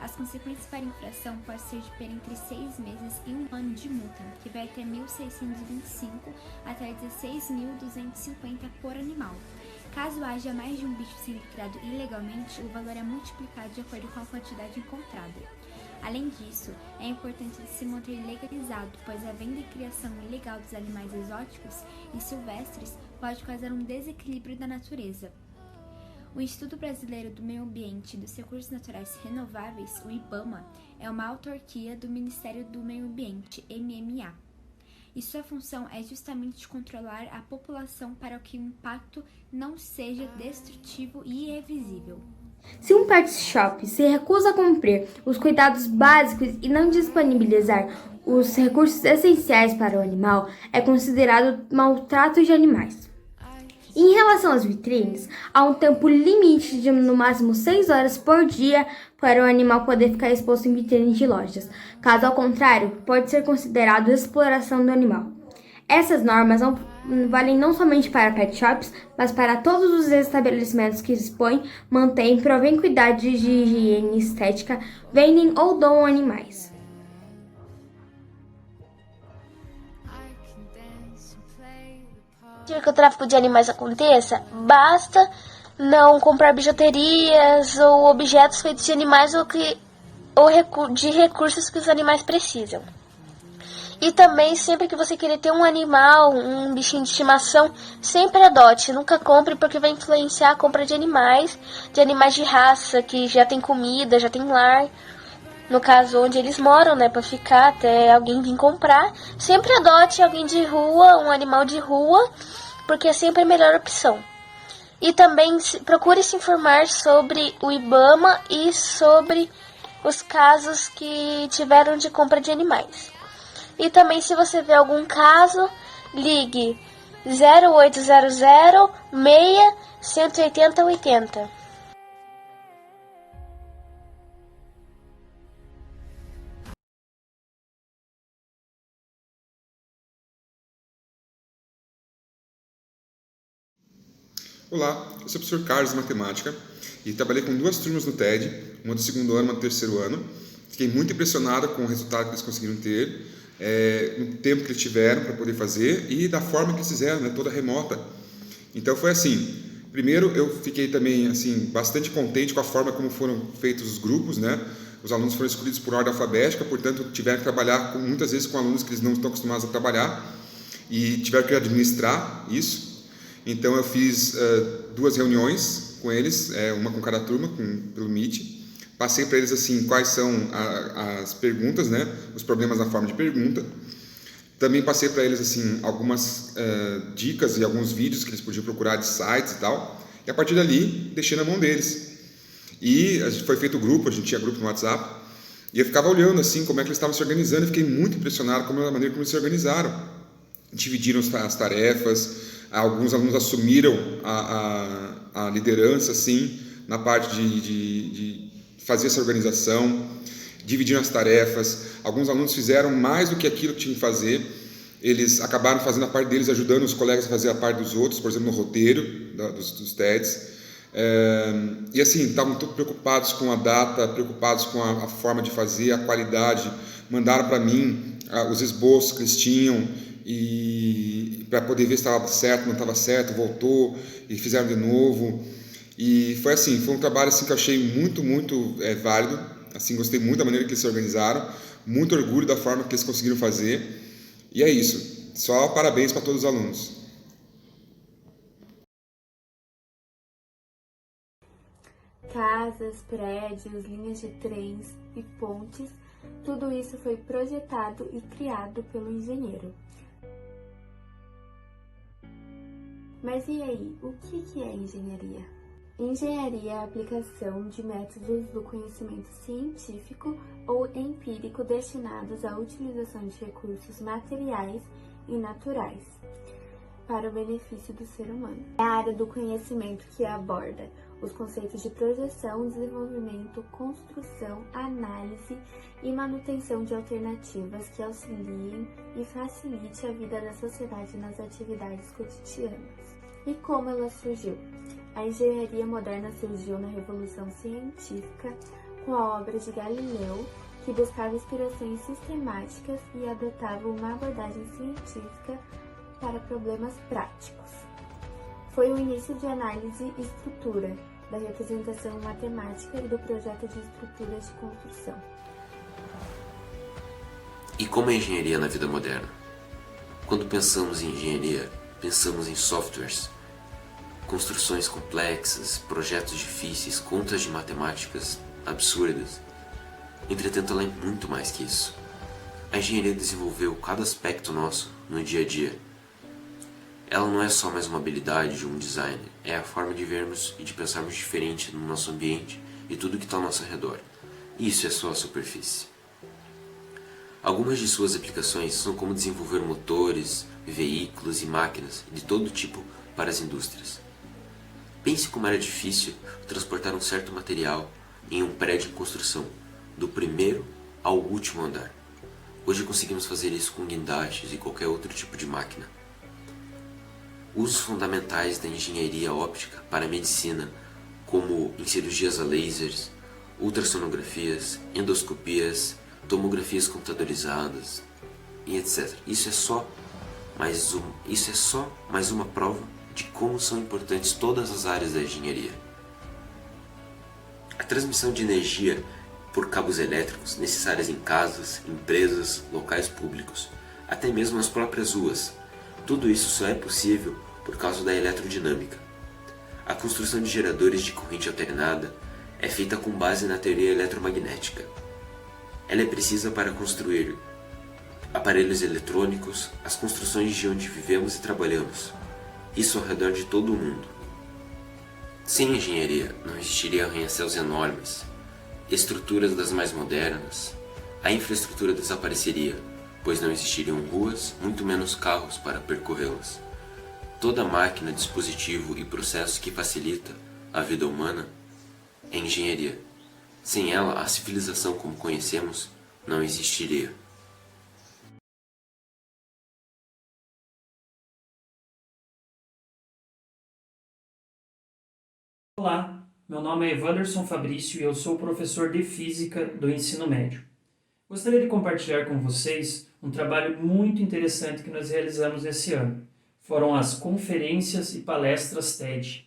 [SPEAKER 12] As consequências para a infração podem ser de pena entre 6 meses e 1 ano de multa, que vai até R$ 1.625 até R$ 16.250 por animal. Caso haja mais de um bicho sendo criado ilegalmente, o valor é multiplicado de acordo com a quantidade encontrada. Além disso, é importante se manter legalizado, pois a venda e criação ilegal dos animais exóticos e silvestres pode causar um desequilíbrio da natureza. O Instituto Brasileiro do Meio Ambiente e dos Recursos Naturais Renováveis, o IBAMA, é uma autarquia do Ministério do Meio Ambiente, MMA. E sua função é justamente controlar a população para que o impacto não seja destrutivo e irrevisível.
[SPEAKER 22] Se um pet shop se recusa a cumprir os cuidados básicos e não disponibilizar os recursos essenciais para o animal, é considerado maltrato de animais. Em relação às vitrines, há um tempo limite de no máximo 6 horas por dia para o animal poder ficar exposto em vitrines de lojas. Caso ao contrário, pode ser considerado exploração do animal. Essas normas valem não somente para pet shops, mas para todos os estabelecimentos que expõem, mantêm, provém cuidados de higiene e estética, vendem ou doam animais.
[SPEAKER 3] Que o tráfico de animais aconteça, basta não comprar bijuterias ou objetos feitos de animais ou de recursos que os animais precisam. E também, sempre que você querer ter um animal, um bichinho de estimação, sempre adote. Nunca compre, porque vai influenciar a compra de animais de raça, que já tem comida, já tem lar. No caso, onde eles moram, né, para ficar até alguém vir comprar. Sempre adote alguém de rua, um animal de rua, porque é sempre a melhor opção. E também procure se informar sobre o IBAMA e sobre os casos que tiveram de compra de animais. E também, se você vê algum caso, ligue 0800 6 180 80.
[SPEAKER 5] Olá, eu sou o professor Carlos de Matemática e trabalhei com 2 turmas no TED, uma do 2º ano e uma do 3º ano. Fiquei muito impressionado com o resultado que eles conseguiram ter, no tempo que eles tiveram para poder fazer e da forma que eles fizeram, né, toda remota. Então foi assim, primeiro eu fiquei também assim, bastante contente com a forma como foram feitos os grupos, né? Os alunos foram escolhidos por ordem alfabética, portanto tiveram que trabalhar muitas vezes com alunos que eles não estão acostumados a trabalhar e tiveram que administrar isso. Então eu fiz 2 reuniões com eles, uma com cada turma, pelo Meet. Passei para eles assim quais são as perguntas, né? Os problemas na forma de pergunta. Também passei para eles assim algumas dicas e alguns vídeos que eles podiam procurar de sites e tal. E a partir dali deixei na mão deles. E a gente foi feito grupo, a gente tinha grupo no WhatsApp. E eu ficava olhando assim como é que eles estavam se organizando e fiquei muito impressionado com a maneira como eles se organizaram. Dividiram as tarefas, alguns alunos assumiram a liderança assim, na parte de fazer essa organização, dividiram as tarefas. Alguns alunos fizeram mais do que aquilo que tinham que fazer, eles acabaram fazendo a parte deles, ajudando os colegas a fazer a parte dos outros, por exemplo, no roteiro dos TEDs. E assim, estavam todos preocupados com a data, preocupados com a forma de fazer, a qualidade. Mandaram para mim os esboços que eles tinham e para poder ver se estava certo, não estava certo, voltou e fizeram de novo. E foi assim, foi um trabalho assim que eu achei muito válido. Assim, gostei muito da maneira que eles se organizaram, muito orgulho da forma que eles conseguiram fazer. E é isso. Só parabéns para todos os alunos.
[SPEAKER 7] Casas, prédios, linhas de trens e pontes, tudo isso foi projetado e criado pelo engenheiro. Mas e aí, o que é engenharia? Engenharia é a aplicação de métodos do conhecimento científico ou empírico destinados à utilização de recursos materiais e naturais para o benefício do ser humano. É a área do conhecimento que aborda os conceitos de projeção, desenvolvimento, construção, análise e manutenção de alternativas que auxiliem e facilite a vida da sociedade nas atividades cotidianas. E como ela surgiu? A engenharia moderna surgiu na Revolução Científica com a obra de Galileu, que buscava inspirações sistemáticas e adotava uma abordagem científica para problemas práticos. Foi o início de análise e estrutura, da representação matemática e do projeto de estruturas de construção.
[SPEAKER 23] E como é a engenharia na vida moderna? Quando pensamos em engenharia, pensamos em softwares, construções complexas, projetos difíceis, contas de matemáticas absurdas. Entretanto, ela é muito mais que isso. A engenharia desenvolveu cada aspecto nosso no dia a dia. Ela não é só mais uma habilidade de um designer, é a forma de vermos e de pensarmos diferente no nosso ambiente e tudo que está ao nosso redor. Isso é só a superfície. Algumas de suas aplicações são como desenvolver motores, veículos e máquinas de todo tipo para as indústrias. Pense como era difícil transportar um certo material em um prédio em construção, do primeiro ao último andar. Hoje conseguimos fazer isso com guindastes e qualquer outro tipo de máquina. Usos fundamentais da engenharia óptica para a medicina, como em cirurgias a lasers, ultrassonografias, endoscopias, tomografias computadorizadas e etc. Isso é só mais uma prova de como são importantes todas as áreas da engenharia. A transmissão de energia por cabos elétricos necessárias em casas, empresas, locais públicos, até mesmo nas próprias ruas. Tudo isso só é possível por causa da eletrodinâmica. A construção de geradores de corrente alternada é feita com base na teoria eletromagnética. Ela é precisa para construir aparelhos eletrônicos, as construções de onde vivemos e trabalhamos. Isso ao redor de todo o mundo. Sem engenharia, não existiria arranha-céus enormes, estruturas das mais modernas, a infraestrutura desapareceria, pois não existiriam ruas, muito menos carros para percorrê-las. Toda máquina, dispositivo e processo que facilita a vida humana é engenharia. Sem ela, a civilização como conhecemos não existiria.
[SPEAKER 8] Olá, meu nome é Wanderson Fabrício e eu sou professor de Física do ensino médio. Gostaria de compartilhar com vocês um trabalho muito interessante que nós realizamos esse ano. Foram as conferências e palestras TED.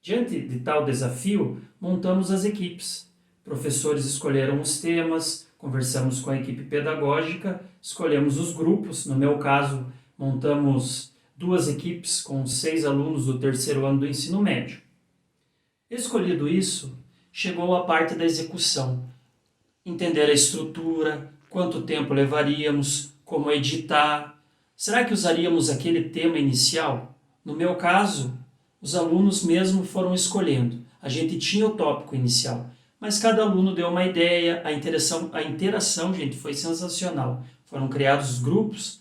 [SPEAKER 8] Diante de tal desafio, montamos as equipes. Professores escolheram os temas, conversamos com a equipe pedagógica, escolhemos os grupos. No meu caso, montamos 2 equipes com 6 alunos do 3º ano do ensino médio. Escolhido isso, chegou a parte da execução. Entender a estrutura, quanto tempo levaríamos, como editar. Será que usaríamos aquele tema inicial? No meu caso, os alunos mesmo foram escolhendo. A gente tinha o tópico inicial, mas cada aluno deu uma ideia, a interação, gente, foi sensacional. Foram criados grupos,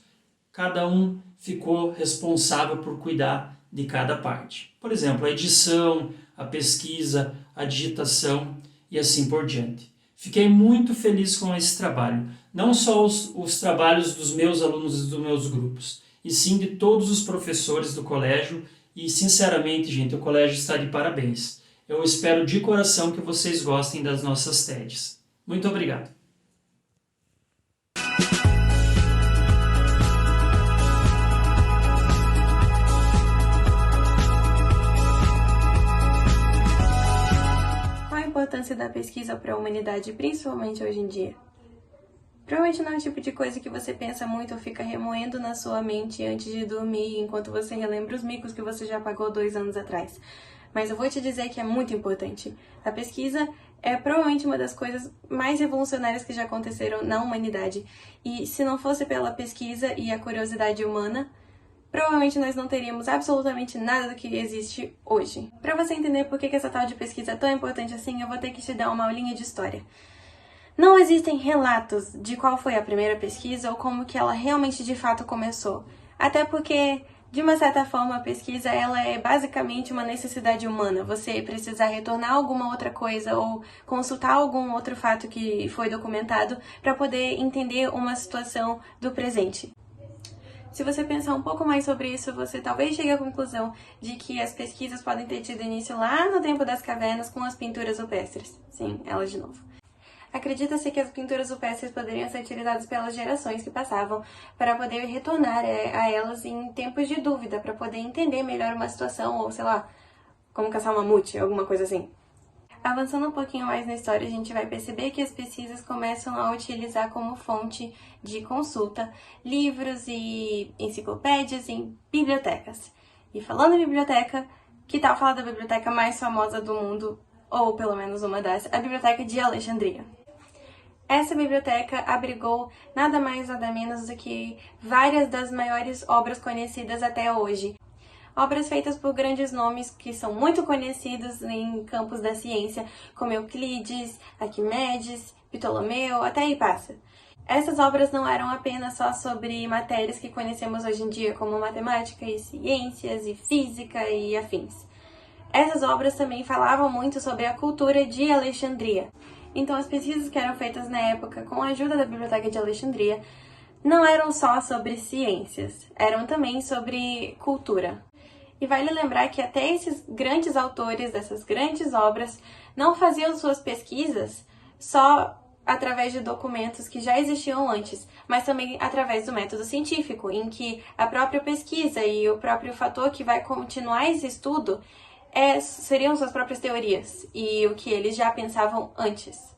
[SPEAKER 8] cada um ficou responsável por cuidar de cada parte. Por exemplo, a edição, a pesquisa, a digitação e assim por diante. Fiquei muito feliz com esse trabalho. Não só os trabalhos dos meus alunos e dos meus grupos, e sim de todos os professores do colégio. E, sinceramente, gente, o colégio está de parabéns. Eu espero de coração que vocês gostem das nossas TEDs. Muito obrigado.
[SPEAKER 9] Qual a importância da pesquisa para a humanidade, principalmente hoje em dia? Provavelmente não é o tipo de coisa que você pensa muito ou fica remoendo na sua mente antes de dormir, enquanto você relembra os micos que você já pagou 2 anos atrás. Mas eu vou te dizer que é muito importante. A pesquisa é provavelmente uma das coisas mais revolucionárias que já aconteceram na humanidade. E se não fosse pela pesquisa e a curiosidade humana, provavelmente nós não teríamos absolutamente nada do que existe hoje. Para você entender por que essa tal de pesquisa é tão importante assim, eu vou ter que te dar uma aulinha de história. Não existem relatos de qual foi a primeira pesquisa ou como que ela realmente de fato começou. Até porque, de uma certa forma, a pesquisa ela é basicamente uma necessidade humana. Você precisar retornar alguma outra coisa ou consultar algum outro fato que foi documentado para poder entender uma situação do presente. Se você pensar um pouco mais sobre isso, você talvez chegue à conclusão de que as pesquisas podem ter tido início lá no tempo das cavernas com as pinturas rupestres. Sim, elas de novo. Acredita-se que as pinturas rupestres poderiam ser utilizadas pelas gerações que passavam para poder retornar a elas em tempos de dúvida, para poder entender melhor uma situação ou, sei lá, como caçar um mamute, alguma coisa assim. Avançando um pouquinho mais na história, a gente vai perceber que as pesquisas começam a utilizar como fonte de consulta livros e enciclopédias em bibliotecas. E falando em biblioteca, que tal falar da biblioteca mais famosa do mundo, ou pelo menos uma das, a Biblioteca de Alexandria? Essa biblioteca abrigou nada mais nada menos do que várias das maiores obras conhecidas até hoje. Obras feitas por grandes nomes que são muito conhecidos em campos da ciência, como Euclides, Arquimedes, Ptolomeu, até aí passa. Essas obras não eram apenas só sobre matérias que conhecemos hoje em dia, como matemática e ciências e física e afins. Essas obras também falavam muito sobre a cultura de Alexandria. Então, as pesquisas que eram feitas na época com a ajuda da Biblioteca de Alexandria não eram só sobre ciências, eram também sobre cultura. E vale lembrar que até esses grandes autores dessas grandes obras não faziam suas pesquisas só através de documentos que já existiam antes, mas também através do método científico, em que a própria pesquisa e o próprio fator que vai continuar esse estudo seriam suas próprias teorias e o que eles já pensavam antes.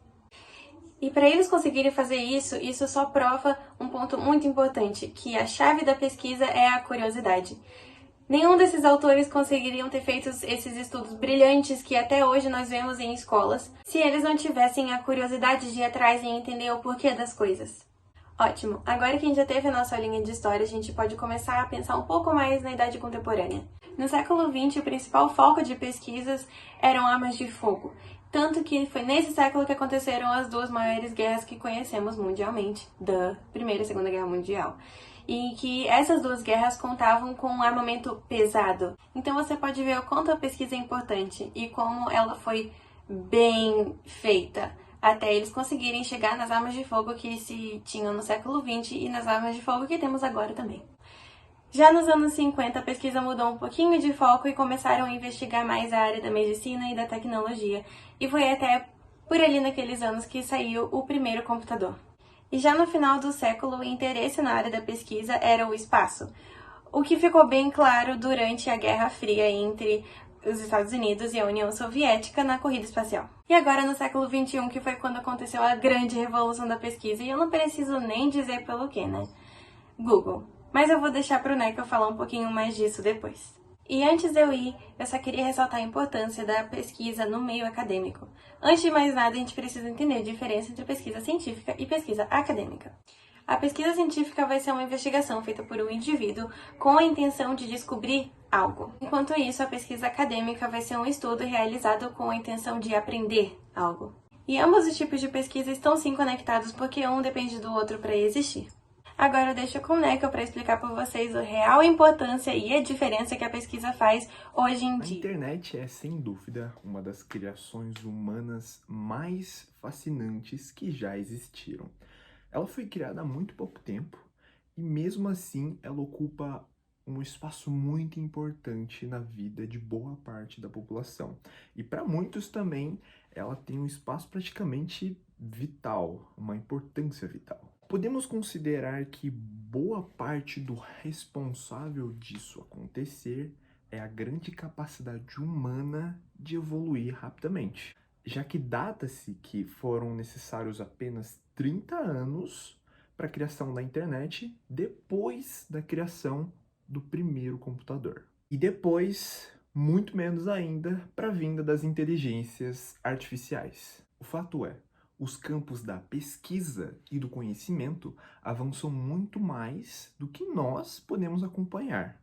[SPEAKER 9] E para eles conseguirem fazer isso, isso só prova um ponto muito importante, que a chave da pesquisa é a curiosidade. Nenhum desses autores conseguiriam ter feito esses estudos brilhantes que até hoje nós vemos em escolas, se eles não tivessem a curiosidade de ir atrás e entender o porquê das coisas. Ótimo! Agora que a gente já teve a nossa linha de história, a gente pode começar a pensar um pouco mais na Idade Contemporânea. No século XX, o principal foco de pesquisas eram armas de fogo, tanto que foi nesse século que aconteceram as 2 maiores guerras que conhecemos mundialmente, da Primeira e Segunda Guerra Mundial, e que essas 2 guerras contavam com um armamento pesado. Então você pode ver o quanto a pesquisa é importante e como ela foi bem feita, até eles conseguirem chegar nas armas de fogo que se tinham no século XX e nas armas de fogo que temos agora também. Já nos anos 50, a pesquisa mudou um pouquinho de foco e começaram a investigar mais a área da medicina e da tecnologia. E foi até por ali naqueles anos que saiu o primeiro computador. E já no final do século, o interesse na área da pesquisa era o espaço, o que ficou bem claro durante a Guerra Fria entre os Estados Unidos e a União Soviética na corrida espacial. E agora no século XXI, que foi quando aconteceu a grande revolução da pesquisa, e eu não preciso nem dizer pelo que, né? Google. Mas eu vou deixar pro Neco falar um pouquinho mais disso depois. E antes de eu ir, eu só queria ressaltar a importância da pesquisa no meio acadêmico. Antes de mais nada, a gente precisa entender a diferença entre pesquisa científica e pesquisa acadêmica. A pesquisa científica vai ser uma investigação feita por um indivíduo com a intenção de descobrir algo. Enquanto isso, a pesquisa acadêmica vai ser um estudo realizado com a intenção de aprender algo. E ambos os tipos de pesquisa estão sim conectados porque um depende do outro para existir. Agora eu deixo com o Neco para explicar para vocês a real importância e a diferença que a pesquisa faz hoje em dia.
[SPEAKER 10] A internet é, sem dúvida, uma das criações humanas mais fascinantes que já existiram. Ela foi criada há muito pouco tempo e, mesmo assim, ela ocupa um espaço muito importante na vida de boa parte da população. E para muitos também, ela tem um espaço praticamente vital, uma importância vital. Podemos considerar que boa parte do responsável disso acontecer é a grande capacidade humana de evoluir rapidamente, já que data-se que foram necessários apenas 30 anos para a criação da internet depois da criação do primeiro computador. E depois, muito menos ainda, para a vinda das inteligências artificiais. O fato é, os campos da pesquisa e do conhecimento avançam muito mais do que nós podemos acompanhar.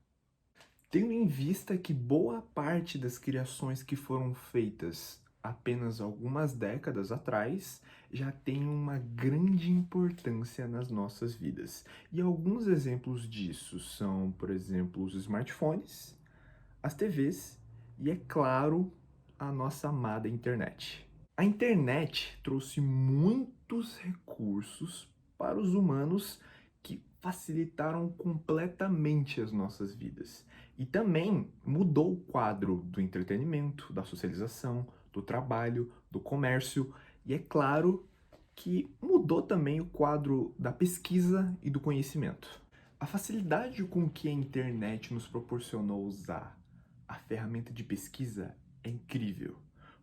[SPEAKER 10] Tendo em vista que boa parte das criações que foram feitas apenas algumas décadas atrás já tem uma grande importância nas nossas vidas. E alguns exemplos disso são, por exemplo, os smartphones, as TVs e, é claro, a nossa amada internet. A internet trouxe muitos recursos para os humanos que facilitaram completamente as nossas vidas. E também mudou o quadro do entretenimento, da socialização, do trabalho, do comércio. E é claro que mudou também o quadro da pesquisa e do conhecimento. A facilidade com que a internet nos proporcionou usar a ferramenta de pesquisa é incrível.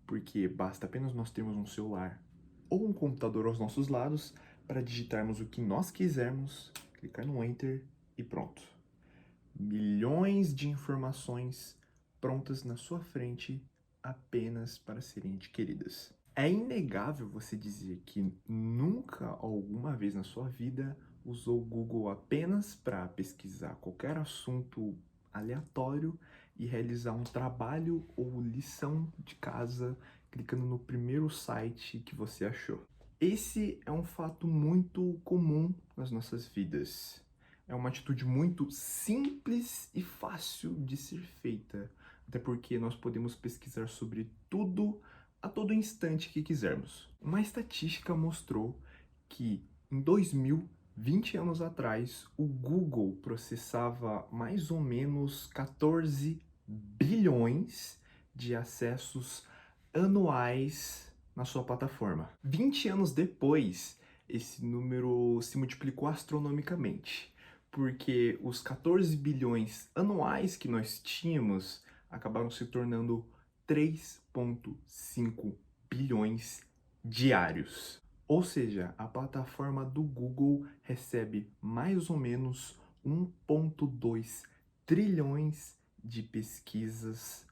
[SPEAKER 10] Porque basta apenas nós termos um celular ou um computador aos nossos lados para digitarmos o que nós quisermos, clicar no Enter e pronto. Milhões de informações prontas na sua frente apenas para serem adquiridas. É inegável você dizer que nunca, alguma vez na sua vida, usou o Google apenas para pesquisar qualquer assunto aleatório e realizar um trabalho ou lição de casa clicando no primeiro site que você achou. Esse é um fato muito comum nas nossas vidas. É uma atitude muito simples e fácil de ser feita, até porque nós podemos pesquisar sobre tudo a todo instante que quisermos. Uma estatística mostrou que em 2000, 20 anos atrás, o Google processava mais ou menos 14 bilhões de acessos anuais na sua plataforma. 20 anos depois, esse número se multiplicou astronomicamente, porque os 14 bilhões anuais que nós tínhamos acabaram se tornando 3,5 bilhões diários. Ou seja, a plataforma do Google recebe mais ou menos 1,2 trilhões de pesquisas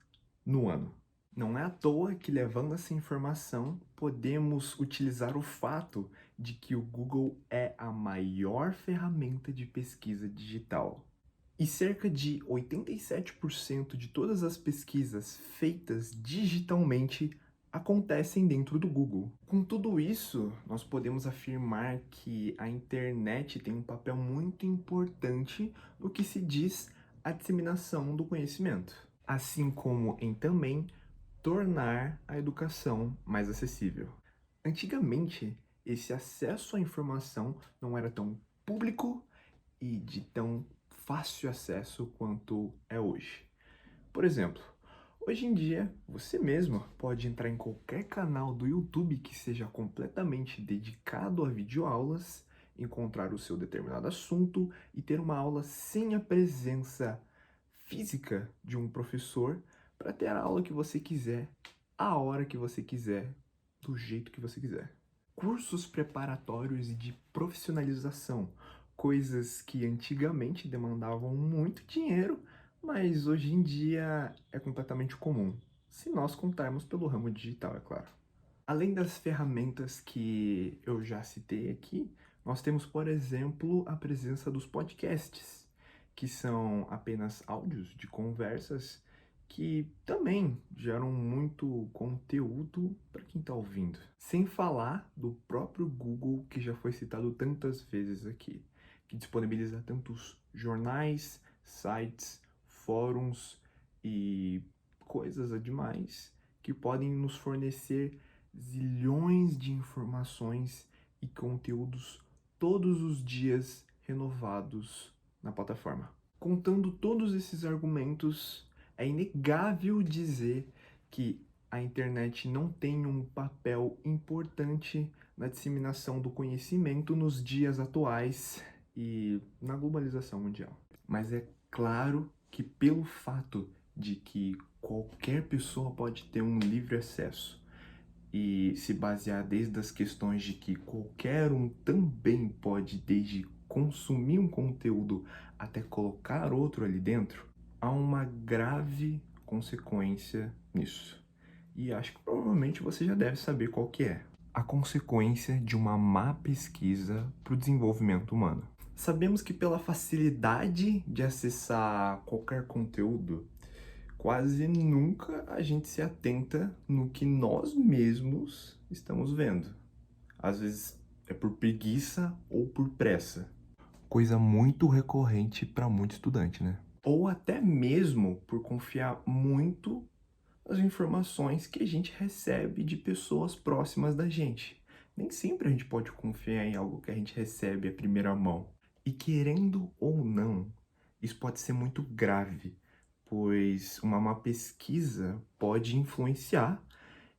[SPEAKER 10] no ano. Não é à toa que, levando essa informação, podemos utilizar o fato de que o Google é a maior ferramenta de pesquisa digital. E cerca de 87% de todas as pesquisas feitas digitalmente acontecem dentro do Google. Com tudo isso, nós podemos afirmar que a internet tem um papel muito importante no que se diz a disseminação do conhecimento, assim como em também tornar a educação mais acessível. Antigamente, esse acesso à informação não era tão público e de tão fácil acesso quanto é hoje. Por exemplo, hoje em dia, você mesmo pode entrar em qualquer canal do YouTube que seja completamente dedicado a videoaulas, encontrar o seu determinado assunto e ter uma aula sem a presença física de um professor para ter a aula que você quiser, a hora que você quiser, do jeito que você quiser. Cursos preparatórios e de profissionalização, coisas que antigamente demandavam muito dinheiro, mas hoje em dia é completamente comum, se nós contarmos pelo ramo digital, é claro. Além das ferramentas que eu já citei aqui, nós temos, por exemplo, a presença dos podcasts, que são apenas áudios de conversas que também geram muito conteúdo para quem está ouvindo. Sem falar do próprio Google, que já foi citado tantas vezes aqui, que disponibiliza tantos jornais, sites, fóruns e coisas demais que podem nos fornecer zilhões de informações e conteúdos todos os dias renovados na plataforma. Contando todos esses argumentos, é inegável dizer que a internet não tem um papel importante na disseminação do conhecimento nos dias atuais e na globalização mundial. Mas é claro que pelo fato de que qualquer pessoa pode ter um livre acesso e se basear desde as questões de que qualquer um também pode desde consumir um conteúdo até colocar outro ali dentro, há uma grave consequência nisso. E acho que provavelmente você já deve saber qual que é. A consequência de uma má pesquisa para o desenvolvimento humano. Sabemos que pela facilidade de acessar qualquer conteúdo, quase nunca a gente se atenta no que nós mesmos estamos vendo. Às vezes é por preguiça ou por pressa. Coisa muito recorrente para muito estudante, né? Ou até mesmo por confiar muito nas informações que a gente recebe de pessoas próximas da gente. Nem sempre a gente pode confiar em algo que a gente recebe à primeira mão. E querendo ou não, isso pode ser muito grave, pois uma má pesquisa pode influenciar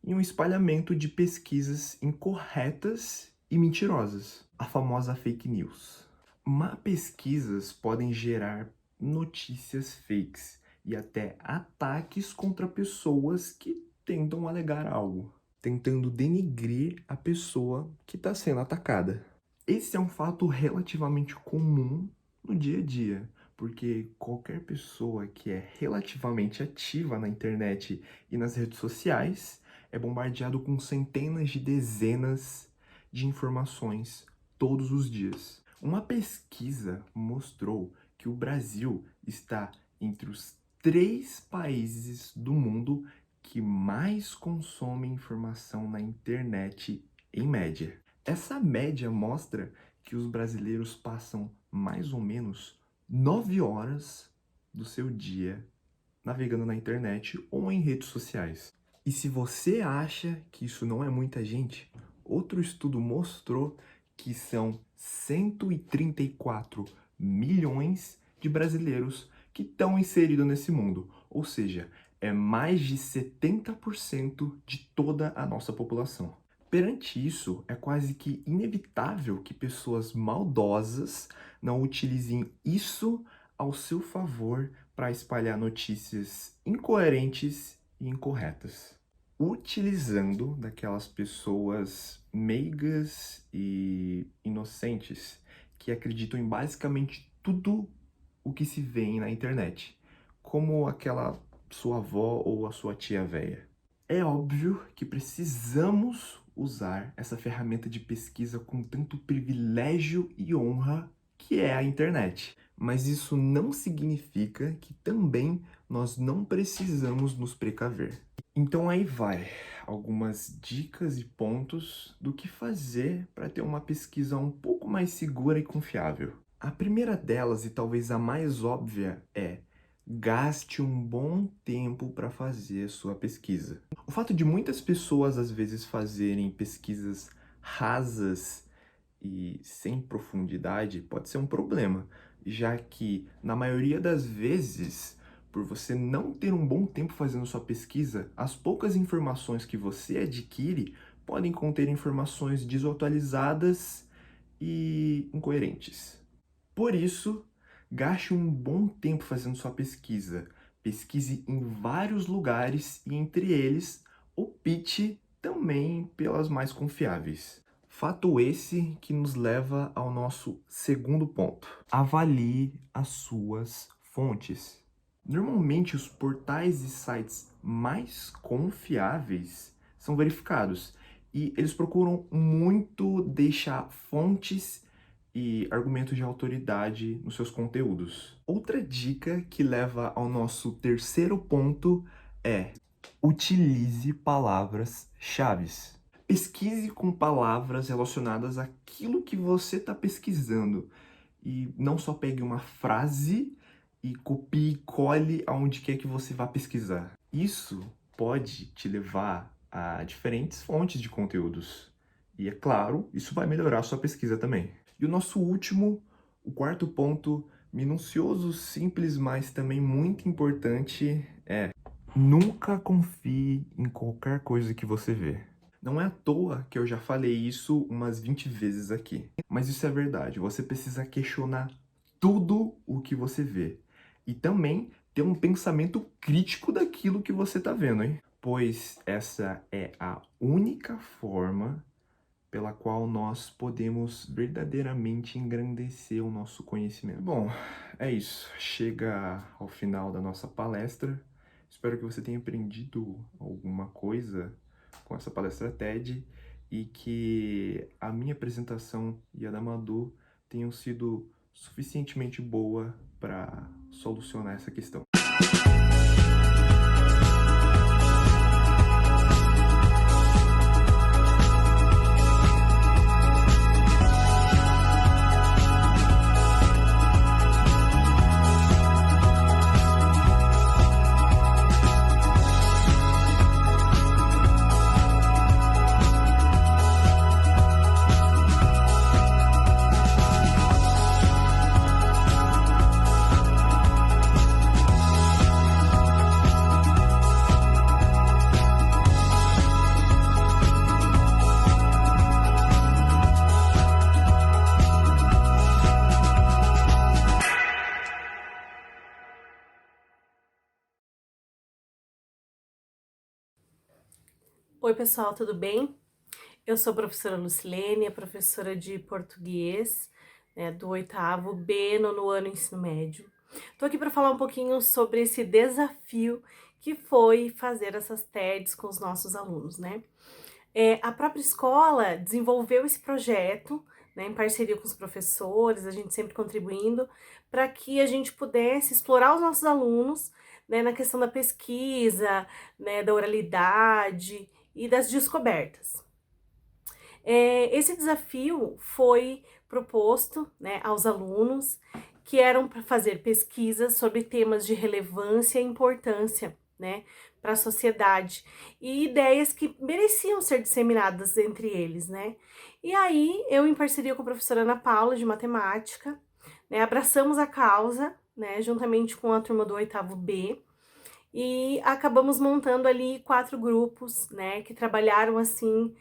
[SPEAKER 10] em um espalhamento de pesquisas incorretas e mentirosas, a famosa fake news. Má pesquisas podem gerar notícias fakes e até ataques contra pessoas que tentam alegar algo, tentando denigrir a pessoa que está sendo atacada. Esse é um fato relativamente comum no dia a dia, porque qualquer pessoa que é relativamente ativa na internet e nas redes sociais é bombardeado com centenas de dezenas de informações todos os dias. Uma pesquisa mostrou que o Brasil está entre os 3 países do mundo que mais consomem informação na internet em média. Essa média mostra que os brasileiros passam mais ou menos 9 horas do seu dia navegando na internet ou em redes sociais. E se você acha que isso não é muita gente, outro estudo mostrou que são 134 milhões de brasileiros que estão inseridos nesse mundo. Ou seja, é mais de 70% de toda a nossa população. Perante isso, é quase que inevitável que pessoas maldosas não utilizem isso ao seu favor para espalhar notícias incoerentes e incorretas. Utilizando daquelas pessoas meigas e inocentes que acreditam em basicamente tudo o que se vê na internet, como aquela sua avó ou a sua tia velha. É óbvio que precisamos usar essa ferramenta de pesquisa com tanto privilégio e honra que é a internet. Mas isso não significa que também nós não precisamos nos precaver. Então aí vai algumas dicas e pontos do que fazer para ter uma pesquisa um pouco mais segura e confiável. A primeira delas, e talvez a mais óbvia, é: gaste um bom tempo para fazer a sua pesquisa. O fato de muitas pessoas às vezes fazerem pesquisas rasas e sem profundidade pode ser um problema. já que, na maioria das vezes, por você não ter um bom tempo fazendo sua pesquisa, as poucas informações que você adquire podem conter informações desatualizadas e incoerentes. Por isso, gaste um bom tempo fazendo sua pesquisa. Pesquise em vários lugares e, entre eles, opte também pelas mais confiáveis. Fato esse que nos leva ao nosso segundo ponto. Avalie as suas fontes. Normalmente, os portais e sites mais confiáveis são verificados e eles procuram muito deixar fontes e argumentos de autoridade nos seus conteúdos. Outra dica que leva ao nosso terceiro ponto é: utilize palavras-chave. Pesquise com palavras relacionadas àquilo que você está pesquisando e não só pegue uma frase e copie e cole aonde quer que você vá pesquisar. Isso pode te levar a diferentes fontes de conteúdos. E é claro, isso vai melhorar a sua pesquisa também. E o nosso último, o quarto ponto, minucioso, simples, mas também muito importante, é: nunca confie em qualquer coisa que você vê. Não é à toa que eu já falei isso umas 20 vezes aqui. Mas isso é verdade, você precisa questionar tudo o que você vê. E também ter um pensamento crítico daquilo que você está vendo, hein? Pois essa é a única forma pela qual nós podemos verdadeiramente engrandecer o nosso conhecimento. Bom, é isso. Chega ao final da nossa palestra. Espero que você tenha aprendido alguma coisa com essa palestra TED e que a minha apresentação e a da Madu tenham sido suficientemente boa para solucionar essa questão.
[SPEAKER 11] Oi pessoal, tudo bem? Eu sou a professora Lucilene, a professora de português, do 8º B, nono ano ensino médio. Tô aqui para falar um pouquinho sobre esse desafio que foi fazer essas TEDs com os nossos alunos, né? A própria escola desenvolveu esse projeto, né, em parceria com os professores, a gente sempre contribuindo, para que a gente pudesse explorar os nossos alunos, né, na questão da pesquisa, né, da oralidade e das descobertas. Esse desafio foi proposto, né, aos alunos que eram para fazer pesquisas sobre temas de relevância e importância, né, para a sociedade e ideias que mereciam ser disseminadas entre eles, né? E aí eu, em parceria com a professora Ana Paula de matemática, né, abraçamos a causa, né, juntamente com a turma do 8º B, e acabamos montando ali 4 grupos, né, que trabalharam assim,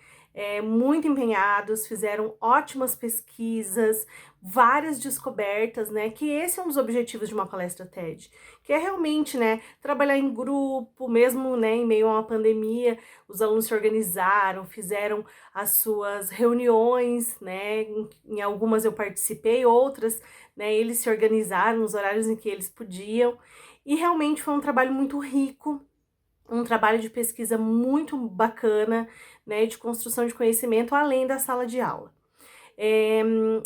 [SPEAKER 11] muito empenhados, fizeram ótimas pesquisas, várias descobertas, né, que esse é um dos objetivos de uma palestra TED, que é realmente, né, trabalhar em grupo, mesmo, né, em meio a uma pandemia, os alunos se organizaram, fizeram as suas reuniões, né, em algumas eu participei, outras, né, eles se organizaram nos horários em que eles podiam, e realmente foi um trabalho muito rico, um trabalho de pesquisa muito bacana, né, de construção de conhecimento além da sala de aula.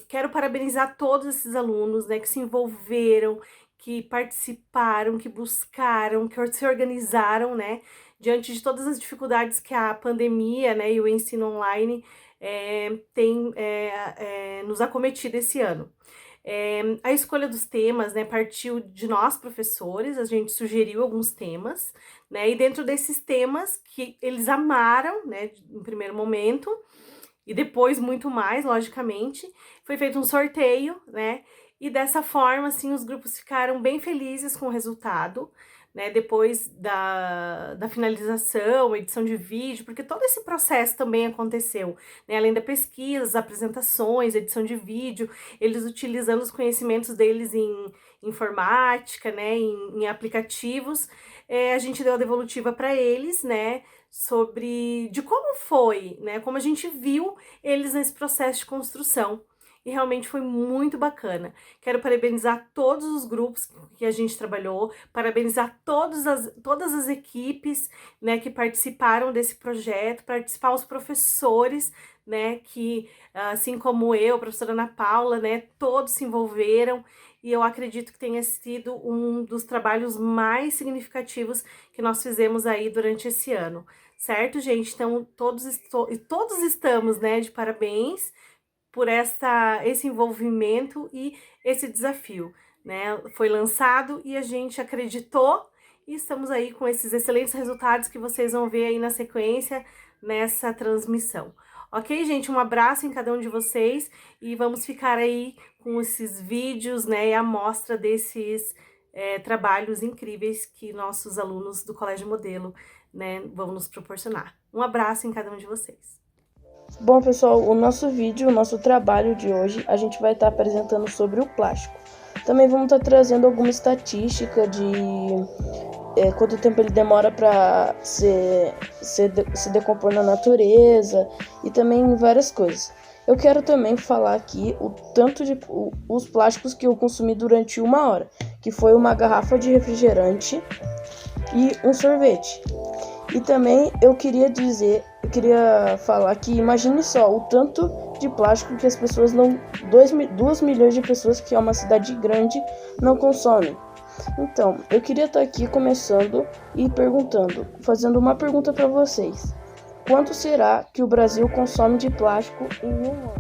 [SPEAKER 11] Quero parabenizar todos esses alunos, né, que se envolveram, que participaram, que buscaram, que se organizaram, né, diante de todas as dificuldades que a pandemia, né, e o ensino online tem nos acometido esse ano. A escolha dos temas, né, partiu de nós, professores, a gente sugeriu alguns temas, né, e dentro desses temas que eles amaram, né, em primeiro momento, e depois muito mais, logicamente, foi feito um sorteio, né, E dessa forma, assim, os grupos ficaram bem felizes com o resultado, né, depois da finalização, edição de vídeo, porque todo esse processo também aconteceu, né, além da pesquisa, as apresentações, edição de vídeo, eles utilizando os conhecimentos deles em informática, né, em aplicativos, a gente deu a devolutiva para eles, né, de como foi, né, como a gente viu eles nesse processo de construção. E realmente foi muito bacana. Quero parabenizar todos os grupos que a gente trabalhou, parabenizar todas as equipes, né, que participaram desse projeto, participar os professores, né, que assim como eu, a professora Ana Paula, né, todos se envolveram, e eu acredito que tenha sido um dos trabalhos mais significativos que nós fizemos aí durante esse ano. Certo, gente? Então, todos estamos, né, de parabéns por esse envolvimento e esse desafio, né? Foi lançado e a gente acreditou e estamos aí com esses excelentes resultados que vocês vão ver aí na sequência nessa transmissão. Ok, gente? Um abraço em cada um de vocês e vamos ficar aí com esses vídeos, né? E a mostra desses trabalhos incríveis que nossos alunos do Colégio Modelo, né, vão nos proporcionar. Um abraço em cada um de vocês.
[SPEAKER 13] Bom, pessoal, o nosso trabalho de hoje, a gente vai estar apresentando sobre o plástico. Também vamos estar trazendo alguma estatística de quanto tempo ele demora para se decompor na natureza e também várias coisas. Eu quero também falar aqui o tanto de os plásticos que eu consumi durante 1 hora, que foi uma garrafa de refrigerante e um sorvete. E também eu queria falar que imagine só o tanto de plástico que as pessoas 2 milhões de pessoas, que é uma cidade grande, não consomem. Então, eu queria estar aqui começando e fazendo uma pergunta para vocês. Quanto será que o Brasil consome de plástico em 1 ano?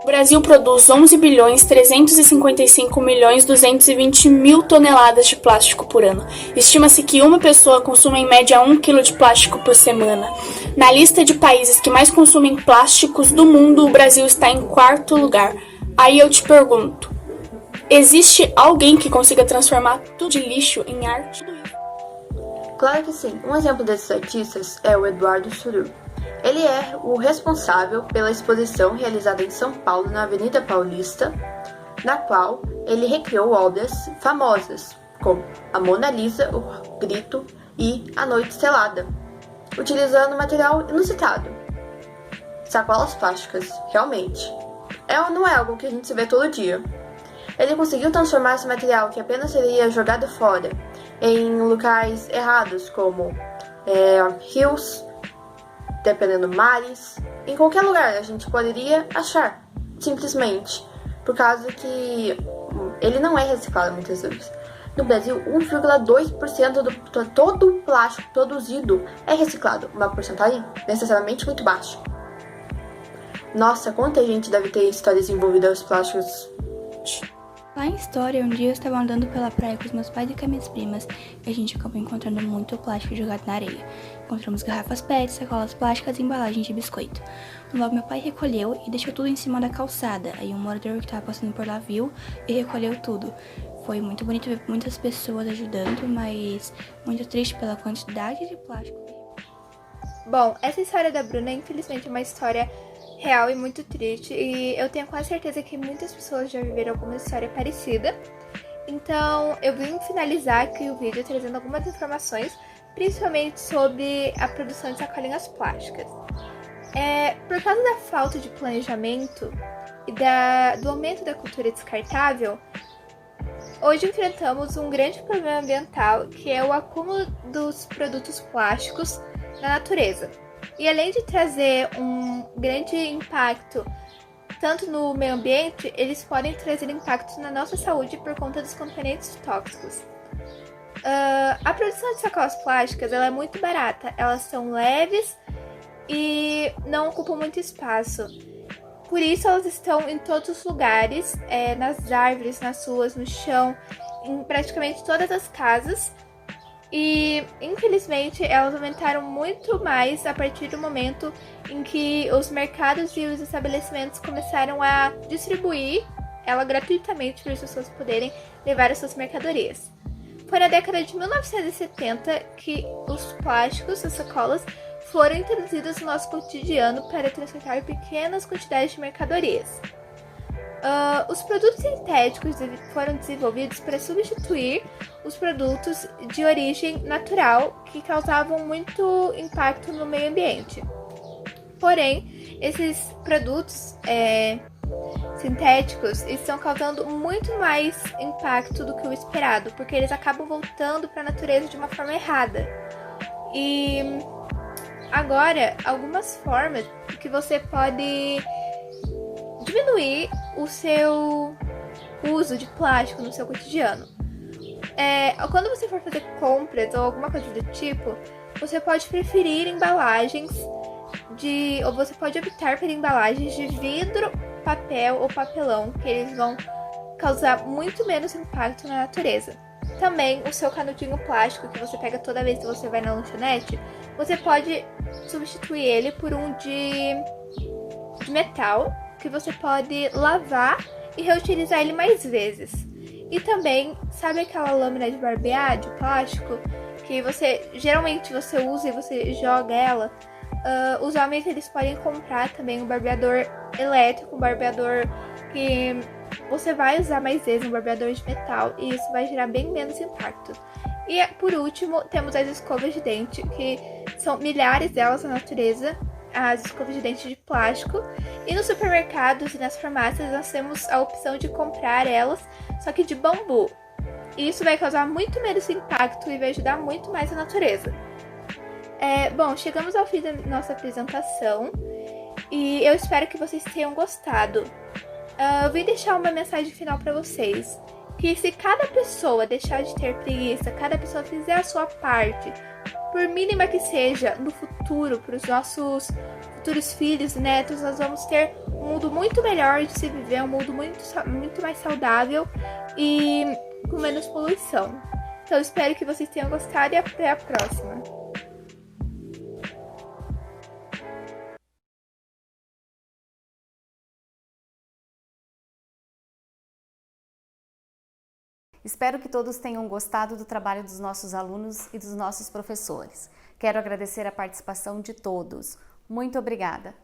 [SPEAKER 14] O Brasil produz 11.355.220.000 toneladas de plástico por ano. Estima-se que uma pessoa consuma em média 1 kg de plástico por semana. Na lista de países que mais consumem plásticos do mundo, o Brasil está em 4º lugar. Aí eu te pergunto, existe alguém que consiga transformar tudo de lixo em arte?
[SPEAKER 1] Claro que sim. Um exemplo desses artistas é o Eduardo Suru. Ele é o responsável pela exposição realizada em São Paulo, na Avenida Paulista, na qual ele recriou obras famosas, como a Mona Lisa, o Grito e a Noite Estrelada, utilizando material inusitado. Sacolas plásticas, realmente. Não é algo que a gente vê todo dia. Ele conseguiu transformar esse material, que apenas seria jogado fora, em locais errados, como rios, dependendo mares, em qualquer lugar a gente poderia achar, simplesmente, por causa que ele não é reciclado muitas vezes. No Brasil, 1,2% de todo o plástico produzido é reciclado, uma porcentagem necessariamente muito baixa. Nossa, quanta gente deve ter histórias envolvidas aos plásticos.
[SPEAKER 7] Lá em História, um dia eu estava andando pela praia com os meus pais e com as minhas primas e a gente acabou encontrando muito plástico jogado na areia. Encontramos garrafas PET, sacolas plásticas e embalagens de biscoito. Logo meu pai recolheu e deixou tudo em cima da calçada. Aí um morador que estava passando por lá viu e recolheu tudo. Foi muito bonito ver muitas pessoas ajudando, mas muito triste pela quantidade de plástico.
[SPEAKER 17] Bom, essa história da Bruna, infelizmente, é uma história real e muito triste, e eu tenho quase certeza que muitas pessoas já viveram alguma história parecida. Então eu vim finalizar aqui o vídeo trazendo algumas informações, principalmente sobre a produção de sacolinhas plásticas. Por causa da falta de planejamento e do aumento da cultura descartável, hoje enfrentamos um grande problema ambiental, que é o acúmulo dos produtos plásticos na natureza. E além de trazer um grande impacto tanto no meio ambiente, eles podem trazer impacto na nossa saúde por conta dos componentes tóxicos. A produção de sacolas plásticas ela é muito barata, elas são leves e não ocupam muito espaço. Por isso elas estão em todos os lugares, nas árvores, nas ruas, no chão, em praticamente todas as casas. E, infelizmente, elas aumentaram muito mais a partir do momento em que os mercados e os estabelecimentos começaram a distribuir
[SPEAKER 4] ela gratuitamente para as pessoas poderem levar as suas mercadorias. Foi na década de 1970 que os plásticos, as sacolas, foram introduzidos no nosso cotidiano para transportar pequenas quantidades de mercadorias. Os produtos sintéticos foram desenvolvidos para substituir os produtos de origem natural que causavam muito impacto no meio ambiente. Porém, esses produtos sintéticos estão causando muito mais impacto do que o esperado, porque eles acabam voltando para a natureza de uma forma errada. E agora, algumas formas que você pode diminuir o seu uso de plástico no seu cotidiano. Quando você for fazer compras ou alguma coisa do tipo, você pode preferir embalagens ou você pode optar por embalagens de vidro, papel ou papelão, que eles vão causar muito menos impacto na natureza. Também o seu canudinho plástico que você pega toda vez que você vai na lanchonete, você pode substituir ele por um de metal, que você pode lavar e reutilizar ele mais vezes. E também, sabe aquela lâmina de barbear de plástico que geralmente você usa e você joga ela? Os homens eles podem comprar também um barbeador elétrico, um barbeador que você vai usar mais vezes, um barbeador de metal, e isso vai gerar bem menos impacto. E por último, temos as escovas de dente, que são milhares delas na natureza, as escovas de dente de plástico, e nos supermercados e nas farmácias nós temos a opção de comprar elas, só que de bambu. E isso vai causar muito menos impacto e vai ajudar muito mais a natureza. Bom, chegamos ao fim da nossa apresentação e eu espero que vocês tenham gostado. Eu vim deixar uma mensagem final para vocês, que se cada pessoa deixar de ter preguiça, cada pessoa fizer a sua parte, por mínima que seja, no futuro, para os nossos futuros filhos e netos, nós vamos ter um mundo muito melhor de se viver, um mundo muito mais saudável e com menos poluição. Então, espero que vocês tenham gostado e até a próxima.
[SPEAKER 15] Espero que todos tenham gostado do trabalho dos nossos alunos e dos nossos professores. Quero agradecer a participação de todos. Muito obrigada!